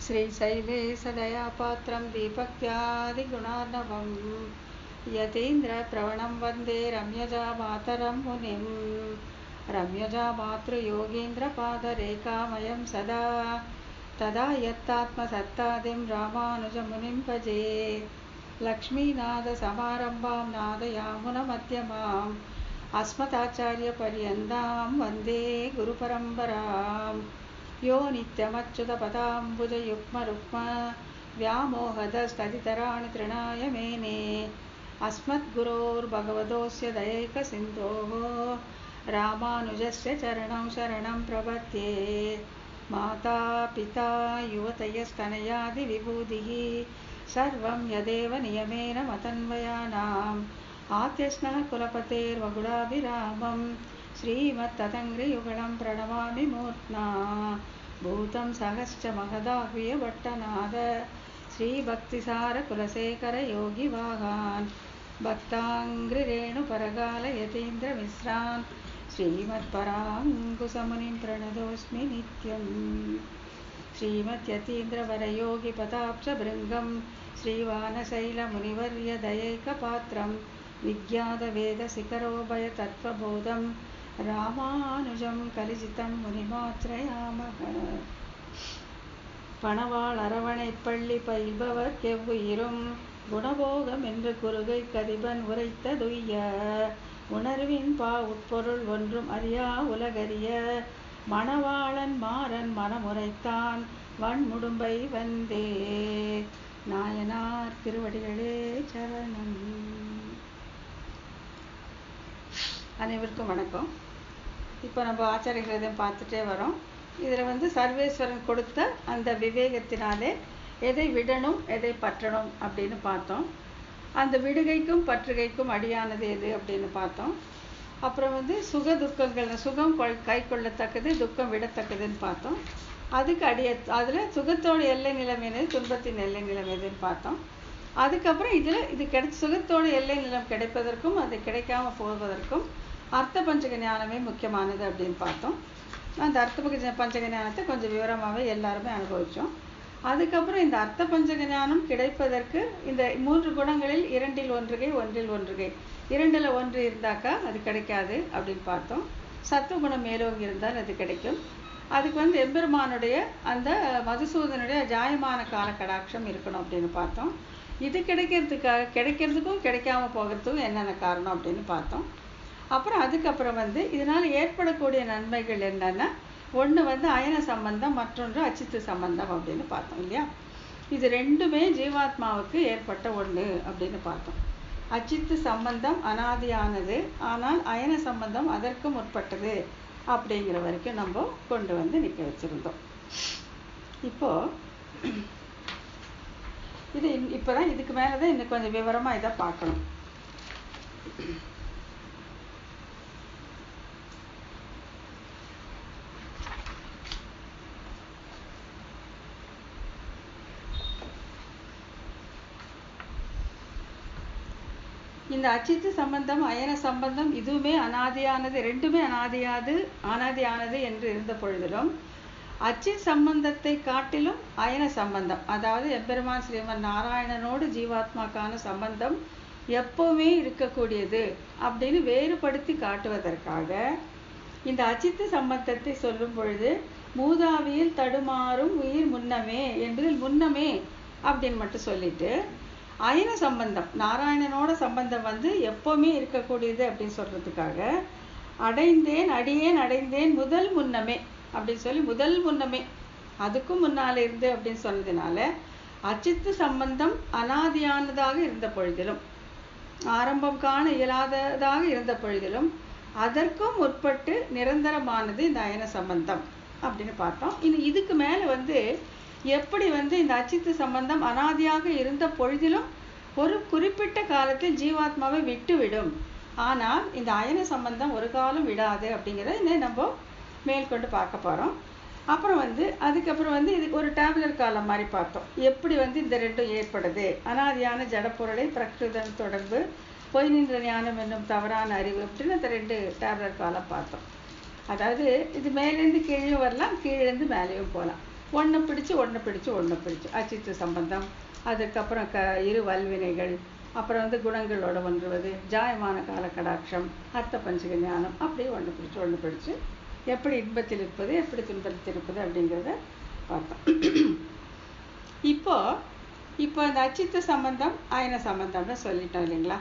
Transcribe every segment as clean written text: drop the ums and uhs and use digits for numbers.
श्रीशैलेशदयापात्रं दीपक्त्यादिगुणार्णवं यतीन्द्रप्रवणं वन्दे रम्यजामातरं मुनिं रम्यजामातृयोगीन्द्रपादरेखामयं सदा तदा यत्तात्मसत्तादिं रामानुजमुनिं भजे। लक्ष्मीनाथसमारम्भां नादयामुनमध्यमाम् अस्मदाचार्यपर्यन्तां वन्दे गुरुपरम्पराम्। यो नित्यमच्युतपदाम्बुजयुग्मरुक्म व्यामोहदस्तदितराणि तृणाय मेने अस्मद्गुरोर्भगवतोऽस्य दयैकसिन्धोः रामानुजस्य चरणं शरणं प्रपद्ये। माता पिता युवतयस्तनयादिविभूतिः सर्वं यदेव नियमेन मतन्वयानाम् आद्यस्नः कुलपतेर्वगुलाभिरामं श्रीमत्तदङ्घ्रियुगलं प्रणमामि मूर्ध्ना। भूतं सहश्च महदाह्वयभट्टनाद श्रीभक्तिसारकुलशेखरयोगिवाहान् भक्ताङ्घ्रिरेणुपरकालयतीन्द्रमिश्रान् श्रीमत्पराङ्कुशमुनिं प्रणतोऽस्मि नित्यम्। श्रीमद्यतीन्द्रवरयोगिपदाब्जभृङ्गं श्रीवानशैलमुनिवर्यदयैकपात्रं विज्ञातवेदशिखरोभयतत्त्वबोधं रामानुजं कलिजितं मुनिमात्रयामः। பணவாள் அரவணைப்பள்ளி பயில்பவர் கெவ்வுயிரும் குணபோகம் என்று குறுகை கதிபன் உரைத்ததுய்ய உணர்வின் உட்பொருள் ஒன்றும் அறியா உலகறிய மணவாளன் மாறன் மனமுரைத்தான் வன்முடும்பை வந்தே. நாயனார் திருவடிகளே சரணம். அனைவருக்கும் வணக்கம். இப்போ நம்ம ஆச்சாரிய ஹிருதயம் பார்த்துட்டே வரோம். இதில் சர்வேஸ்வரன் கொடுத்த அந்த விவேகத்தினாலே எதை விடணும் எதை பற்றணும் அப்படின்னு பார்த்தோம். அந்த விடுகைக்கும் பற்றுகைக்கும் அடியானது எது அப்படின்னு பார்த்தோம். அப்புறம் சுக துக்கங்கள், சுகம் கை கொள்ளத்தக்கது, துக்கம் விடத்தக்கதுன்னு பார்த்தோம். அதுக்கு அதில் சுகத்தோட எல்லை நிலம் எது, துன்பத்தின் எல்லை நிலம் எதுன்னு பார்த்தோம். அதுக்கப்புறம் இது சுகத்தோட எல்லை நிலம் கிடைப்பதற்கும் அது கிடைக்காம போவதற்கும் அர்த்த பஞ்சக ஞானமே முக்கியமானது அப்படின்னு பார்த்தோம். அந்த அர்த்த பஞ்சக ஞானத்தை கொஞ்சம் விவரமாகவே எல்லாருமே அனுபவித்தோம். அதுக்கப்புறம் இந்த அர்த்த பஞ்சக ஞானம் கிடைப்பதற்கு இந்த 3 குணங்களில் 2இல் 1 ஒன்றில் 1 2ல் 1 இருந்தாக்கா அது கிடைக்காது அப்படின்னு பார்த்தோம். சத்துவகுணம் மேலோங்கி இருந்தால் அது கிடைக்கும். அதுக்கு எம்பெருமானுடைய அந்த மதுசூதனுடைய ஜாயமான கால கடாட்சம் இருக்கணும் அப்படின்னு பார்த்தோம். இது கிடைக்கிறதுக்கும் கிடைக்காம போகிறதுக்கும் என்னென்ன காரணம் அப்படின்னு பார்த்தோம். அப்புறம் அதுக்கப்புறம் இதனால் ஏற்படக்கூடிய நன்மைகள் என்னென்னா, ஒன்று அயன சம்பந்தம், மற்றொன்று அச்சித்து சம்பந்தம் அப்படின்னு பார்த்தோம் இல்லையா. இது ரெண்டுமே ஜீவாத்மாவுக்கு ஏற்பட்ட ஒன்று அப்படின்னு பார்த்தோம். அச்சித்து சம்பந்தம் அனாதியானது, ஆனால் அயன சம்பந்தம் அதற்கு முற்பட்டது அப்படிங்கிற வரைக்கும் நம்ம கொண்டு நிற்க வச்சுருந்தோம். இப்போது இப்போதான் இதுக்கு மேலே தான் இன்னும் கொஞ்சம் விவரமாக இதை பார்க்கணும். இந்த அச்சித்து சம்பந்தம் அயன சம்பந்தம் இதுவுமே அனாதியானது, ரெண்டுமே அனாதியானது என்று இருந்த பொழுதிலும் அச்சித் சம்பந்தத்தை காட்டிலும் அயன சம்பந்தம், அதாவது எம்பெருமான் ஸ்ரீமன் நாராயணனோடு ஜீவாத்மாக்கான சம்பந்தம் எப்பவுமே இருக்கக்கூடியது அப்படின்னு வேறுபடுத்தி காட்டுவதற்காக இந்த அச்சித்து சம்பந்தத்தை சொல்லும் பொழுது மூதாவியில் தடுமாறும் உயிர் முன்னமே என்பதில் முன்னமே அப்படின்னு மட்டும் சொல்லிட்டு, அயன சம்பந்தம் நாராயணனோட சம்பந்தம் எப்பவுமே இருக்கக்கூடியது அப்படின்னு சொல்றதுக்காக அடைந்தேன் அடியேன் அடைந்தேன் முதல் முன்னமே அப்படின்னு சொல்லி முதல் முன்னமே அதுக்கும் முன்னால இருந்து அப்படின்னு சொன்னதுனால அச்சித்து சம்பந்தம் அனாதியானதாக இருந்த பொழுதிலும் ஆரம்பம் காண இயலாததாக இருந்த பொழுதிலும் அதற்கும் முற்பட்டு நிரந்தரமானது இந்த அயன சம்பந்தம் அப்படின்னு பார்த்தோம். இதுக்கு மேலே எப்படி இந்த அச்சித்து சம்பந்தம் அனாதியாக இருந்த பொழுதிலும் ஒரு குறிப்பிட்ட காலத்தில் ஜீவாத்மாவை விட்டுவிடும், ஆனால் இந்த அயன சம்பந்தம் ஒரு காலம் விடாது அப்படிங்கிறத இன்னும் நம்ம மேற்கொண்டு பார்க்க போகிறோம். அப்புறம் அதுக்கப்புறம் இதுக்கு ஒரு டேப்லர் காலம் மாதிரி பார்த்தோம். எப்படி இந்த ரெண்டும் ஏற்படுது, அனாதியான ஜடப்பொருளை பிரகிருதன் தொடர்பு, பொய் நின்ற ஞானம் என்னும் தவறான அறிவு அப்படின்னு அந்த 2 டேப்லர் காலம் பார்த்தோம். அதாவது இது மேலேருந்து கீழே வரலாம், கீழேருந்து மேலேயும் போகலாம். ஒன்று பிடிச்சு ஒன்று பிடிச்சு ஒன்று பிடிச்சு அச்சித்து சம்பந்தம். அதுக்கப்புறம் இரு வல்வினைகள், அப்புறம் வந்து குணங்களோட ஒன்றுவது, ஜாயமான கால கடாட்சம், அர்த்த பஞ்சக ஞானம், அப்படியே ஒன்று பிடிச்சு எப்படி இன்பத்தில் இருப்பது எப்படி துன்பத்தில் இருப்பது அப்படிங்கிறத பார்த்தோம். இப்போ இந்த அச்சித்து சம்பந்தம் அயன சம்பந்தம்னு சொல்லிட்டோம் இல்லைங்களா.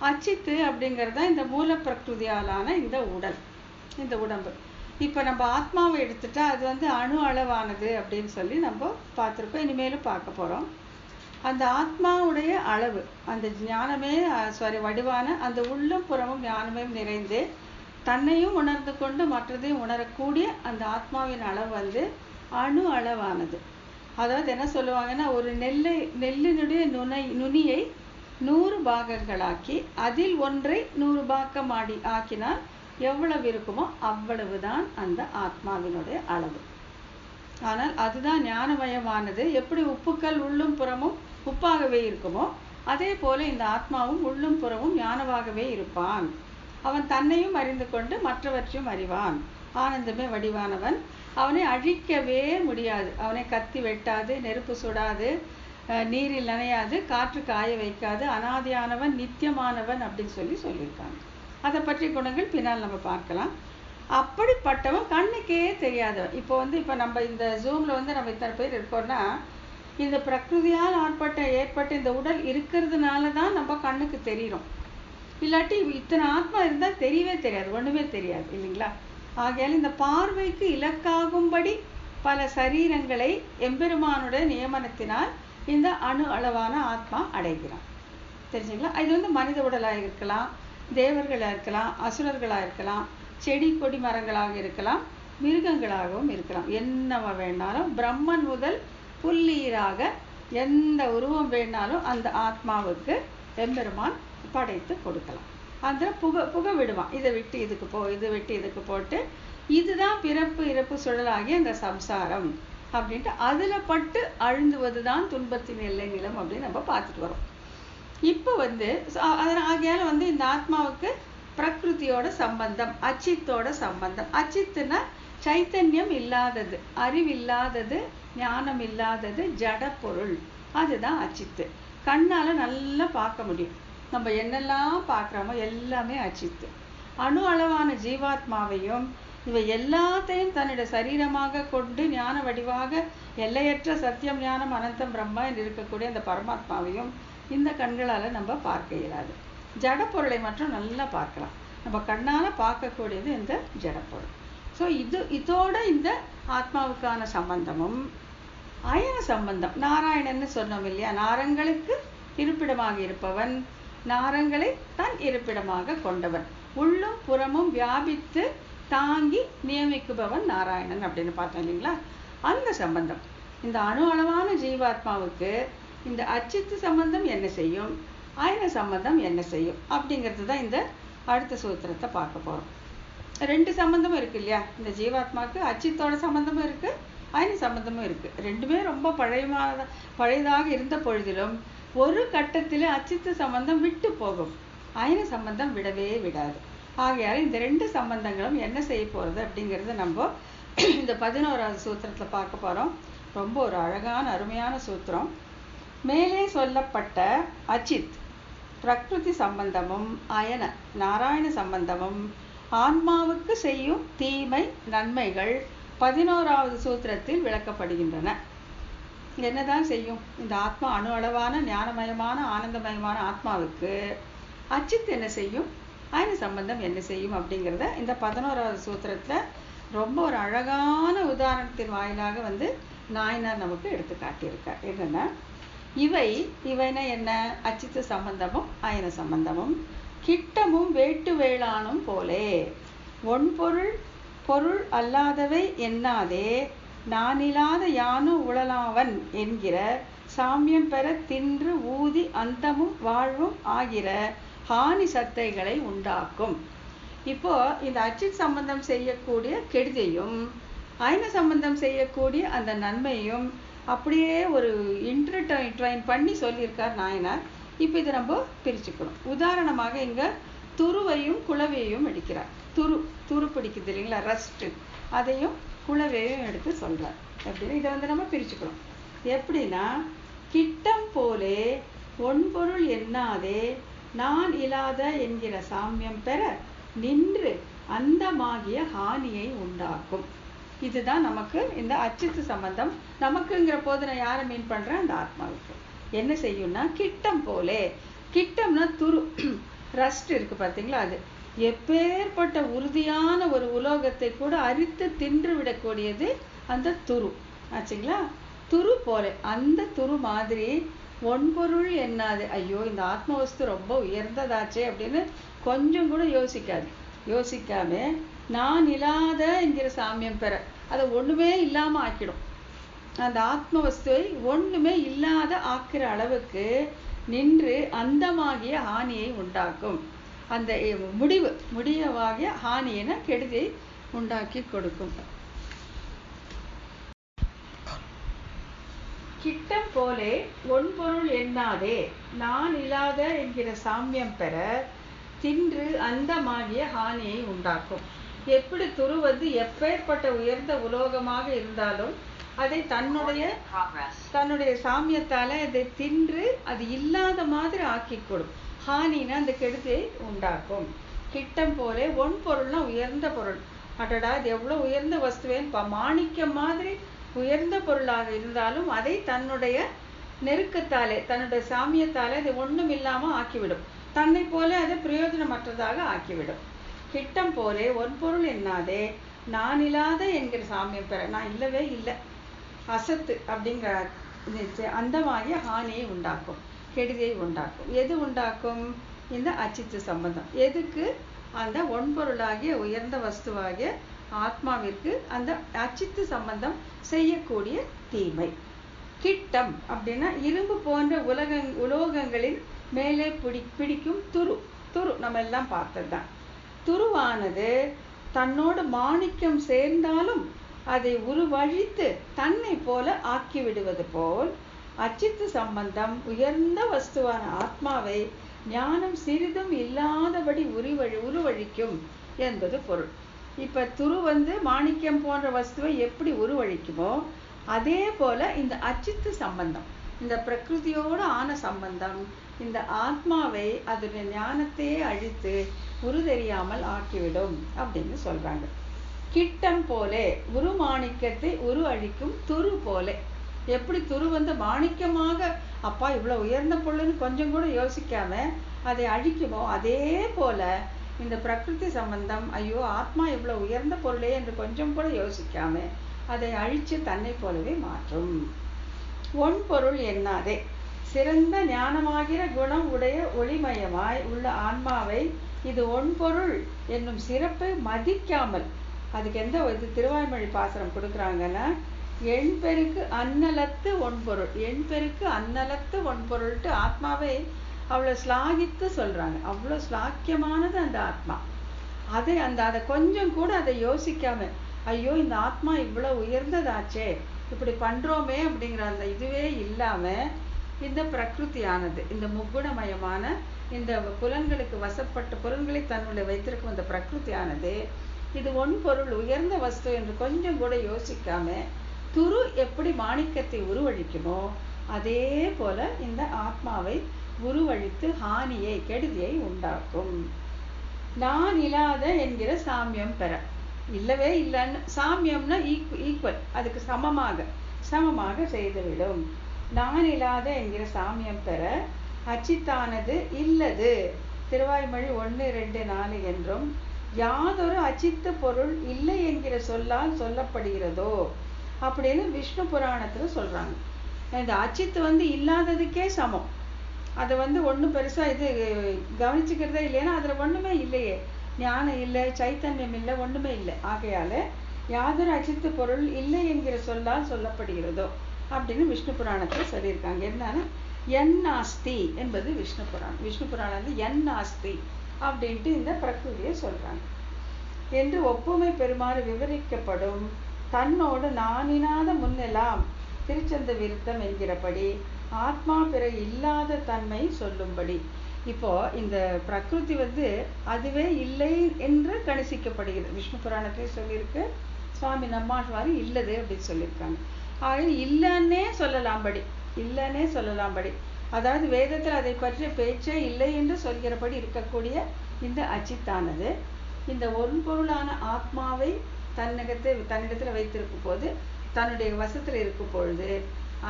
அச்சித்து அப்படிங்கிறது இந்த மூல பிரகிருதியாலான இந்த உடல், இந்த உடம்பு. இப்போ நம்ம ஆத்மாவை எடுத்துட்டா அது வந்து அணு அளவானது அப்படின்னு சொல்லி நம்ம பார்த்துருக்கோம், இனிமேலும் பார்க்க போகிறோம். அந்த ஆத்மாவுடைய அளவு, அந்த ஞானமே வடிவான அந்த உள்ளும் புறமும் ஞானமே நிறைந்து தன்னையும் உணர்ந்து கொண்டு மற்றதையும் உணரக்கூடிய அந்த ஆத்மாவின் அளவு வந்து அணு அளவானது. அதாவது என்ன சொல்லுவாங்கன்னா, ஒரு நெல்லினுடைய நுனியை 100 பாகங்களாக்கி அதில் ஒன்றை 100 பாகம் ஆக்கினால் எவ்வளவு இருக்குமோ அவ்வளவுதான் அந்த ஆத்மாவினுடைய அளவு. ஆனால் அதுதான் ஞானமயமானது. எப்படி உப்புக்கள் உள்ளும் புறமும் உப்பாகவே இருக்குமோ அதே போல இந்த ஆத்மாவும் உள்ளும் புறமும் ஞானமாகவே இருப்பான். அவன் தன்னையும் அறிந்து கொண்டு மற்றவற்றையும் அறிவான். ஆனந்தமே வடிவானவன். அவனை அழிக்கவே முடியாது. அவனை கத்தி வெட்டாது, நெருப்பு சுடாது, நீரில் நனையாது, காற்று காய வைக்காது. அனாதியானவன், நித்தியமானவன் அப்படின்னு சொல்லியிருக்காங்க. அதை பற்றிய குணங்கள் பின்னால் நம்ம பார்க்கலாம். அப்படிப்பட்டவன் கண்ணுக்கே தெரியாதவன். இப்போ நம்ம இந்த ஜூமில் வந்து நம்ம இத்தனை பேர் இருக்கோம்னா இந்த பிரகிருதியால் ஏற்பட்ட இந்த உடல் இருக்கிறதுனால தான் நம்ம கண்ணுக்கு தெரியும். இல்லாட்டி இத்தனை ஆத்மா இருந்தால் தெரியவே தெரியாது, ஒன்றுமே தெரியாது இல்லைங்களா. ஆகையால் இந்த பார்வைக்கு இலக்காகும்படி பல சரீரங்களை எம்பெருமானுடைய நியமனத்தினால் இந்த அணு அளவான ஆத்மா அடைகிறான். தெரிஞ்சுங்களா. இது வந்து மனித உடலாக இருக்கலாம், தேவர்களாக இருக்கலாம், அசுரர்களாக இருக்கலாம், செடி கொடி மரங்களாக இருக்கலாம், மிருகங்களாகவும் இருக்கலாம். என்னவ வேணாலும் பிரம்மன் முதல் புல்லீராக எந்த உருவம் வேணாலும் அந்த ஆத்மாவுக்கு எம்பெருமான் படைத்து கொடுக்கலாம். அந்த புகை விடுவான். இதை விட்டு இதுக்கு இது விட்டு இதுக்கு போட்டு இதுதான் பிறப்பு இறப்பு சுழலாகி அந்த சம்சாரம் அப்படின்ட்டு அதில் பட்டு அழுந்துவது தான் துன்பத்தின் எல்லை நிலம் அப்படின்னு நம்ம பார்த்துட்டு வரோம். இப்போ வந்து ஆகையால வந்து இந்த ஆத்மாவுக்கு பிரகிருதியோட சம்பந்தம், அச்சித்தோட சம்பந்தம். அச்சித்துனா சைத்தன்யம் இல்லாதது, அறிவில்லாதது, ஞானம் இல்லாதது, ஜட பொருள். அதுதான் அச்சித்து. கண்ணால் நல்லா பார்க்க முடியும். நம்ம என்னெல்லாம் பார்க்குறோமோ எல்லாமே அச்சித்து. அணு அளவான ஜீவாத்மாவையும் இவை எல்லாத்தையும் தன்னுடைய சரீரமாக கொண்டு ஞான வடிவாக எல்லையற்ற சத்தியம் ஞானம் அனந்தம் பிரம்மா என்று இருக்கக்கூடிய அந்த பரமாத்மாவையும் இந்த கண்களால் நம்ம பார்க்க இயலாது. ஜடப்பொருளை மட்டும் நல்லா பார்க்கலாம். நம்ம கண்ணால் பார்க்கக்கூடியது இந்த ஜடப்பொருள். ஸோ இதோட இந்த ஆத்மாவுக்கான சம்பந்தமும் அயன சம்பந்தம். நாராயணன்னு சொன்னோம் இல்லையா. நாரங்களுக்கு இருப்பிடமாக இருப்பவன், நாரங்களை தன் இருப்பிடமாக கொண்டவன், உள்ளும் புறமும் வியாபித்து தாங்கி நியமிக்குபவன் நாராயணன் அப்படின்னு பார்த்தோம் இல்லைங்களா. அந்த சம்பந்தம் இந்த அணு அளவான ஜீவாத்மாவுக்கு இந்த அச்சித்து சம்பந்தம் என்ன செய்யும், அயன சம்பந்தம் என்ன செய்யும் அப்படிங்கிறது தான் இந்த அடுத்த சூத்திரத்தை பார்க்க போகிறோம். 2 சம்பந்தமும் இருக்கு இல்லையா. இந்த ஜீவாத்மாவுக்கு அச்சித்தோட சம்பந்தமும் இருக்கு, அயன சம்பந்தமும் இருக்கு. ரெண்டுமே ரொம்ப பழையதாக இருந்த பொழுதிலும் ஒரு கட்டத்தில் அச்சித்து சம்பந்தம் விட்டு போகும், அயன சம்பந்தம் விடவே விடாது. ஆகையால் இந்த 2 சம்பந்தங்களும் என்ன செய்ய போகிறது அப்படிங்கிறத நம்ம இந்த 11வது சூத்திரத்தில் பார்க்க போகிறோம். ரொம்ப ஒரு அழகான அருமையான சூத்திரம். மேலே சொல்லப்பட்ட அச்சித் பிரகிருதி சம்பந்தமும் அயன நாராயண சம்பந்தமும் ஆன்மாவுக்கு செய்யும் தீமை நன்மைகள் 11வது சூத்திரத்தில் விளக்கப்படுகின்றன. என்னதான் செய்யும் இந்த ஆத்மா? அணு அளவான ஞானமயமான ஆனந்தமயமான ஆத்மாவுக்கு அச்சித் என்ன செய்யும், அயன சம்பந்தம் என்ன செய்யும் அப்படிங்கிறத இந்த 11வது சூத்திரத்தில் ரொம்ப ஒரு அழகான உதாரணத்தின் வாயிலாக வந்து நாயனார் நமக்கு எடுத்து காட்டியிருக்கார். என்னன்னா இவைனா என்ன? அச்சித்து சம்பந்தமும் அயன சம்பந்தமும் கிட்டமும் வேட்டு வேளானும் போலே பொருள் அல்லாதவை எண்ணாதே நானில்லாத யானு உழலாவன் என்கிற சாமியம் பெற தின்று ஊதி அந்தமும் வாழ்வும் ஆகிற ஹானி சத்தைகளை உண்டாக்கும். இப்போ இந்த அச்சித் சம்பந்தம் செய்யக்கூடிய கெடுதியும் அயன சம்பந்தம் செய்யக்கூடிய அந்த நன்மையும் அப்படியே ஒரு இன்டர்ட்வைன் பண்ணி சொல்லியிருக்கார் நாயனார். இப்போ இதை நம்ம பிரிச்சுக்கணும். உதாரணமாக இங்கே துருவையும் குளவியையும் எடுக்கிறார். துரு பிடிக்குது இல்லைங்களா, ரஸ்ட்டு, அதையும் குளவையும் எடுத்து சொல்கிறார். எப்படின்னா இதை வந்து நம்ம பிரிச்சுக்கிறோம். எப்படின்னா, கிட்டம் போலே ஒன்பொருள் எண்ணாதே நான் இல்லாத என்கிற சாமியம் பெற நின்று அந்தமாகிய ஹானியை உண்டாக்கும். இதுதான் நமக்கு இந்த அச்சித்து சம்பந்தம். நமக்குங்கிற போது நான் யாரை மீன் பண்ணுறேன்? அந்த ஆத்மாவுக்கு. என்ன செய்யும்னா, கிட்டம் போலே, கிட்டம்னா துரு, ரஸ்ட் இருக்கு பார்த்தீங்களா, அது எப்பேற்பட்ட உறுதியான ஒரு உலோகத்தை கூட அரித்து தின்று விடக்கூடியது அந்த துரு ஆச்சுங்களா. துரு போல அந்த துரு மாதிரி ஒன்பொருள் எண்ணாது. ஐயோ, இந்த ஆத்ம வஸ்து ரொம்ப உயர்ந்ததாச்சே அப்படின்னு கொஞ்சம் கூட யோசிக்காம நான் இல்லாத என்கிற சாமியம் பெற, அதை ஒண்ணுமே இல்லாம ஆக்கிடும். அந்த ஆத்ம வஸ்துவை ஒண்ணுமே இல்லாத ஆக்கிற அளவுக்கு நின்று அந்தமாகிய ஹானியை உண்டாக்கும். அந்த முடிவாகிய ஹானியின கெடுதியை உண்டாக்கி கொடுக்கும். கிட்டம் போலே ஒன்பொருள் எண்ணாதே நான் இல்லாத என்கிற சாமியம் பெற தின்று அந்தமாகிய ஹானியை உண்டாக்கும். எப்படி துரு வந்து எப்பேற்பட்ட உயர்ந்த உலோகமாக இருந்தாலும் அதை தன்னுடைய சாமியத்தால அதை தின்று அது இல்லாத மாதிரி ஆக்கி கொடும். ஹானினா அந்த கெடுதியை உண்டாக்கும். கிட்டம் போலே ஒன்பொருள்னா உயர்ந்த பொருள். அடடா, இது எவ்வளவு உயர்ந்த வஸ்துவேன், மாணிக்கம் மாதிரி உயர்ந்த பொருளாக இருந்தாலும் அதை தன்னுடைய நெருக்கத்தாலே தன்னுடைய சாமியத்தாலே அது ஒண்ணும் இல்லாம ஆக்கிவிடும். தன்னை போல அதை பிரயோஜனமற்றதாக ஆக்கிவிடும். கிட்டம் போலே ஒன்பொருள் எண்ணாதே நான் இல்லாத என்கிற சாமியம் பெற, நான் இல்லவே இல்லை, அசத்து அப்படிங்கிற அந்தமாகிய ஹானியை உண்டாக்கும், கெடுதியை உண்டாக்கும். எது உண்டாக்கும்? இந்த அச்சித்து சம்பந்தம். எதுக்கு? அந்த ஒன்பொருளாகிய உயர்ந்த வஸ்துவாகிய ஆத்மாவிற்கு அந்த அச்சித்து சம்பந்தம் செய்யக்கூடிய தீமை. கிட்டம் அப்படின்னா இரும்பு போன்ற உலோகங்களின் மேலே பிடிக்கும் துரு நம்ம எல்லாம் பார்த்ததுதான். துருவானது தன்னோடு மாணிக்கம் சேர்ந்தாலும் அதை உருவழித்து தன்னை போல ஆக்கிவிடுவது போல் அச்சித்து சம்பந்தம் உயர்ந்த வஸ்துவான ஆத்மாவை ஞானம் சிறிதும் இல்லாதபடி உருவழிக்கும் என்பது பொருள். இப்ப துரு வந்து மாணிக்கம் போன்ற வஸ்துவை எப்படி உருவழிக்குமோ அதே போல இந்த அச்சித்து சம்பந்தம், இந்த பிரகிருதியோடு ஆன சம்பந்தம் இந்த ஆத்மாவை அதனுடைய ஞானத்தையே அழித்து தெரியாமல் ஆக்கிவிடும் அப்படின்னு சொல்றாங்க. கிட்டம் போலே மாணிக்கத்தை அழிக்கும் துரு போலே. எப்படி துரு வந்து மாணிக்கமாக அப்பா இவ்வளவு உயர்ந்த பொருள்னு கொஞ்சம் கூட யோசிக்காம அதை அழிக்குமோ அதே போல இந்த பிரகிருதி சம்பந்தம் ஐயோ ஆத்மா இவ்வளவு உயர்ந்த பொருளே என்று கொஞ்சம் கூட யோசிக்காம அதை அழிச்சு தன்னை போலவே மாற்றும். ஒன்பொருள் எண்ணாதே சிறந்த ஞானமாகிற குணம் உடைய ஒளிமயமாய் உள்ள ஆன்மாவை இது ஒன்பொருள் என்னும் சிறப்பை மதிக்காமல், அதுக்கு எந்த இது திருவாய்மொழி பாசுரம் கொடுக்குறாங்கன்னா, எண்பெருக்கு அன்னலத்து ஒன்பொருள், எண்பெருக்கு அன்னலத்து ஒன்பொருள்ட்டு ஆத்மாவை அவ்வளவு ஸ்லாகித்து சொல்றாங்க. அவ்வளவு ஸ்லாக்கியமானது அந்த ஆத்மா. அதை கொஞ்சம் கூட அதை யோசிக்காம ஐயோ இந்த ஆத்மா இவ்வளவு உயர்ந்ததாச்சே இப்படி பண்றோமே அப்படிங்கிற அந்த இதுவே இல்லாம இந்த பிரகிருதியானது இந்த முக்குணமயமான இந்த புலன்களுக்கு வசப்பட்ட புலன்களை தன்னுடைய வைத்திருக்கும் இந்த பிரகிருதியானது இது ஒன்பொருள் உயர்ந்த வஸ்து என்று கொஞ்சம் கூட யோசிக்காம துரு எப்படி மாணிக்கத்தை உருவழிக்குமோ அதே போல இந்த ஆத்மாவை உருவழித்து ஹானியை கெடுதியை உண்டாக்கும். நான் இல்லாத என்கிற சாமியம் பெற, இல்லவே இல்லைன்னு சாமியம்னா ஈக்குவல், அதுக்கு சமமாக செய்துவிடும். நான் இல்லாத என்கிற சாமியம் பெற அச்சித்தானது இல்லது திருவாய்மொழி 1, 2, 4 என்றும் யாதொரு அச்சித்த பொருள் இல்லை என்கிற சொல்லால் சொல்லப்படுகிறதோ அப்படின்னு விஷ்ணு புராணத்துல சொல்றாங்க. இந்த அச்சித்து வந்து இல்லாததுக்கே சமம். அதை வந்து ஒன்றும் பெருசா இது கவனிச்சுக்கிறதே இல்லைன்னா அதுல ஒண்ணுமே இல்லையே, ஞானம் இல்லை, சைத்தன்யம் இல்லை, ஒண்ணுமே இல்லை. ஆகையால யாதொரு அச்சித்து பொருள் இல்லை என்கிற சொல்லால் சொல்லப்படுகிறதோ அப்படின்னு விஷ்ணு புராணத்துல சொல்லியிருக்காங்க. என்னன்னா என் நாஸ்தி என்பது விஷ்ணு புராணம். விஷ்ணு புராணம் என் நாஸ்தி அப்படின்ட்டு இந்த பிரகிருதியை சொல்றாங்க என்று ஒப்புமை பெருமாறு விவரிக்கப்படும். தன்னோடு நானினாத முன்னெல்லாம் திருச்சந்த விருத்தம் என்கிறபடி ஆத்மா பிற இல்லாத தன்மை சொல்லும்படி. இப்போ இந்த பிரகிருதி வந்து அதுவே இல்லை என்று கணிசிக்கப்படுகிறது. விஷ்ணு புராணத்திலே சொல்லியிருக்கு, சுவாமி நம்மாழ்வார் இல்லது அப்படின்னு சொல்லியிருக்காங்க. ஆக இல்லைன்னே சொல்லலாம்படி அதாவது வேதத்தில் அதை பற்றிய பேச்சே இல்லை என்று சொல்கிறபடி இருக்கக்கூடிய இந்த அச்சித்தானது இந்த ஒன்பொருளான ஆத்மாவை தன்னிடத்தில் வைத்திருக்கும் போது, தன்னுடைய வசத்தில் இருக்கும் பொழுது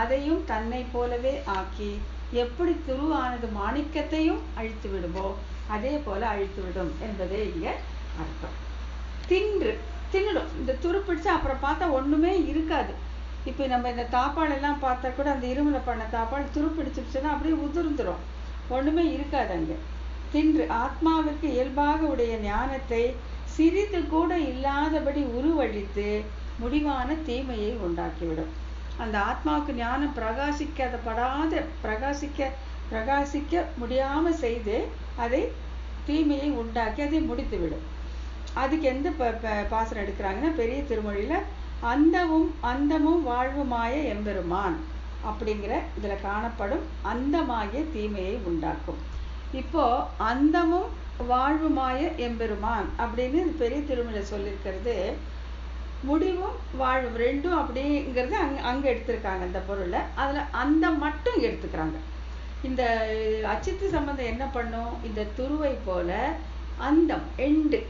அதையும் தன்னை போலவே ஆக்கி எப்படி துருவானது மாணிக்கத்தையும் அழித்து விடுமோ அதே போல அழித்து விடும் என்பதே இங்க அர்த்தம். தின்னுடும். இந்த துரு பிடிச்சா அப்புறம் பார்த்தா ஒண்ணுமே இருக்காது. இப்போ நம்ம இந்த தாப்பால் எல்லாம் பார்த்தா கூட அந்த இரும்புல பண்ண தாப்பால் துரு பிடிச்சிருச்சுன்னா அப்படியே உதிர்ந்துடும், ஒண்ணுமே இருக்காது அங்கே. ஆத்மாவிற்கு இயல்பாக உடைய ஞானத்தை சிறிது கூட இல்லாதபடி உருவழித்து முடிவான தீமையை உண்டாக்கிவிடும். அந்த ஆத்மாவுக்கு ஞானம் பிரகாசிக்க முடியாம செய்து அதை தீமையை உண்டாக்கி அதை முடித்துவிடும். அதுக்கு எந்த பாசனம் எடுக்கிறாங்கன்னா பெரிய திருமொழியில அந்தமும் வாழ்வுமாய எம்பெருமான் அப்படிங்கிற இதுல காணப்படும் அந்தமாகிய தீமையை உண்டாக்கும். இப்போ அந்தமும் வாழ்வுமாய எம்பெருமான் அப்படின்னு பெரிய திருமொழியில சொல்லியிருக்கிறது. முடிவும் வாழும் ரெண்டும் அப்படிங்கிறது அங்க எடுத்திருக்காங்க இந்த பொருளை. அதுல அந்த மட்டும் எடுத்துக்கிறாங்க. இந்த அச்சித்து சம்பந்தம் என்ன பண்ணும், இந்த துருவை போல அந்தம் எண்டு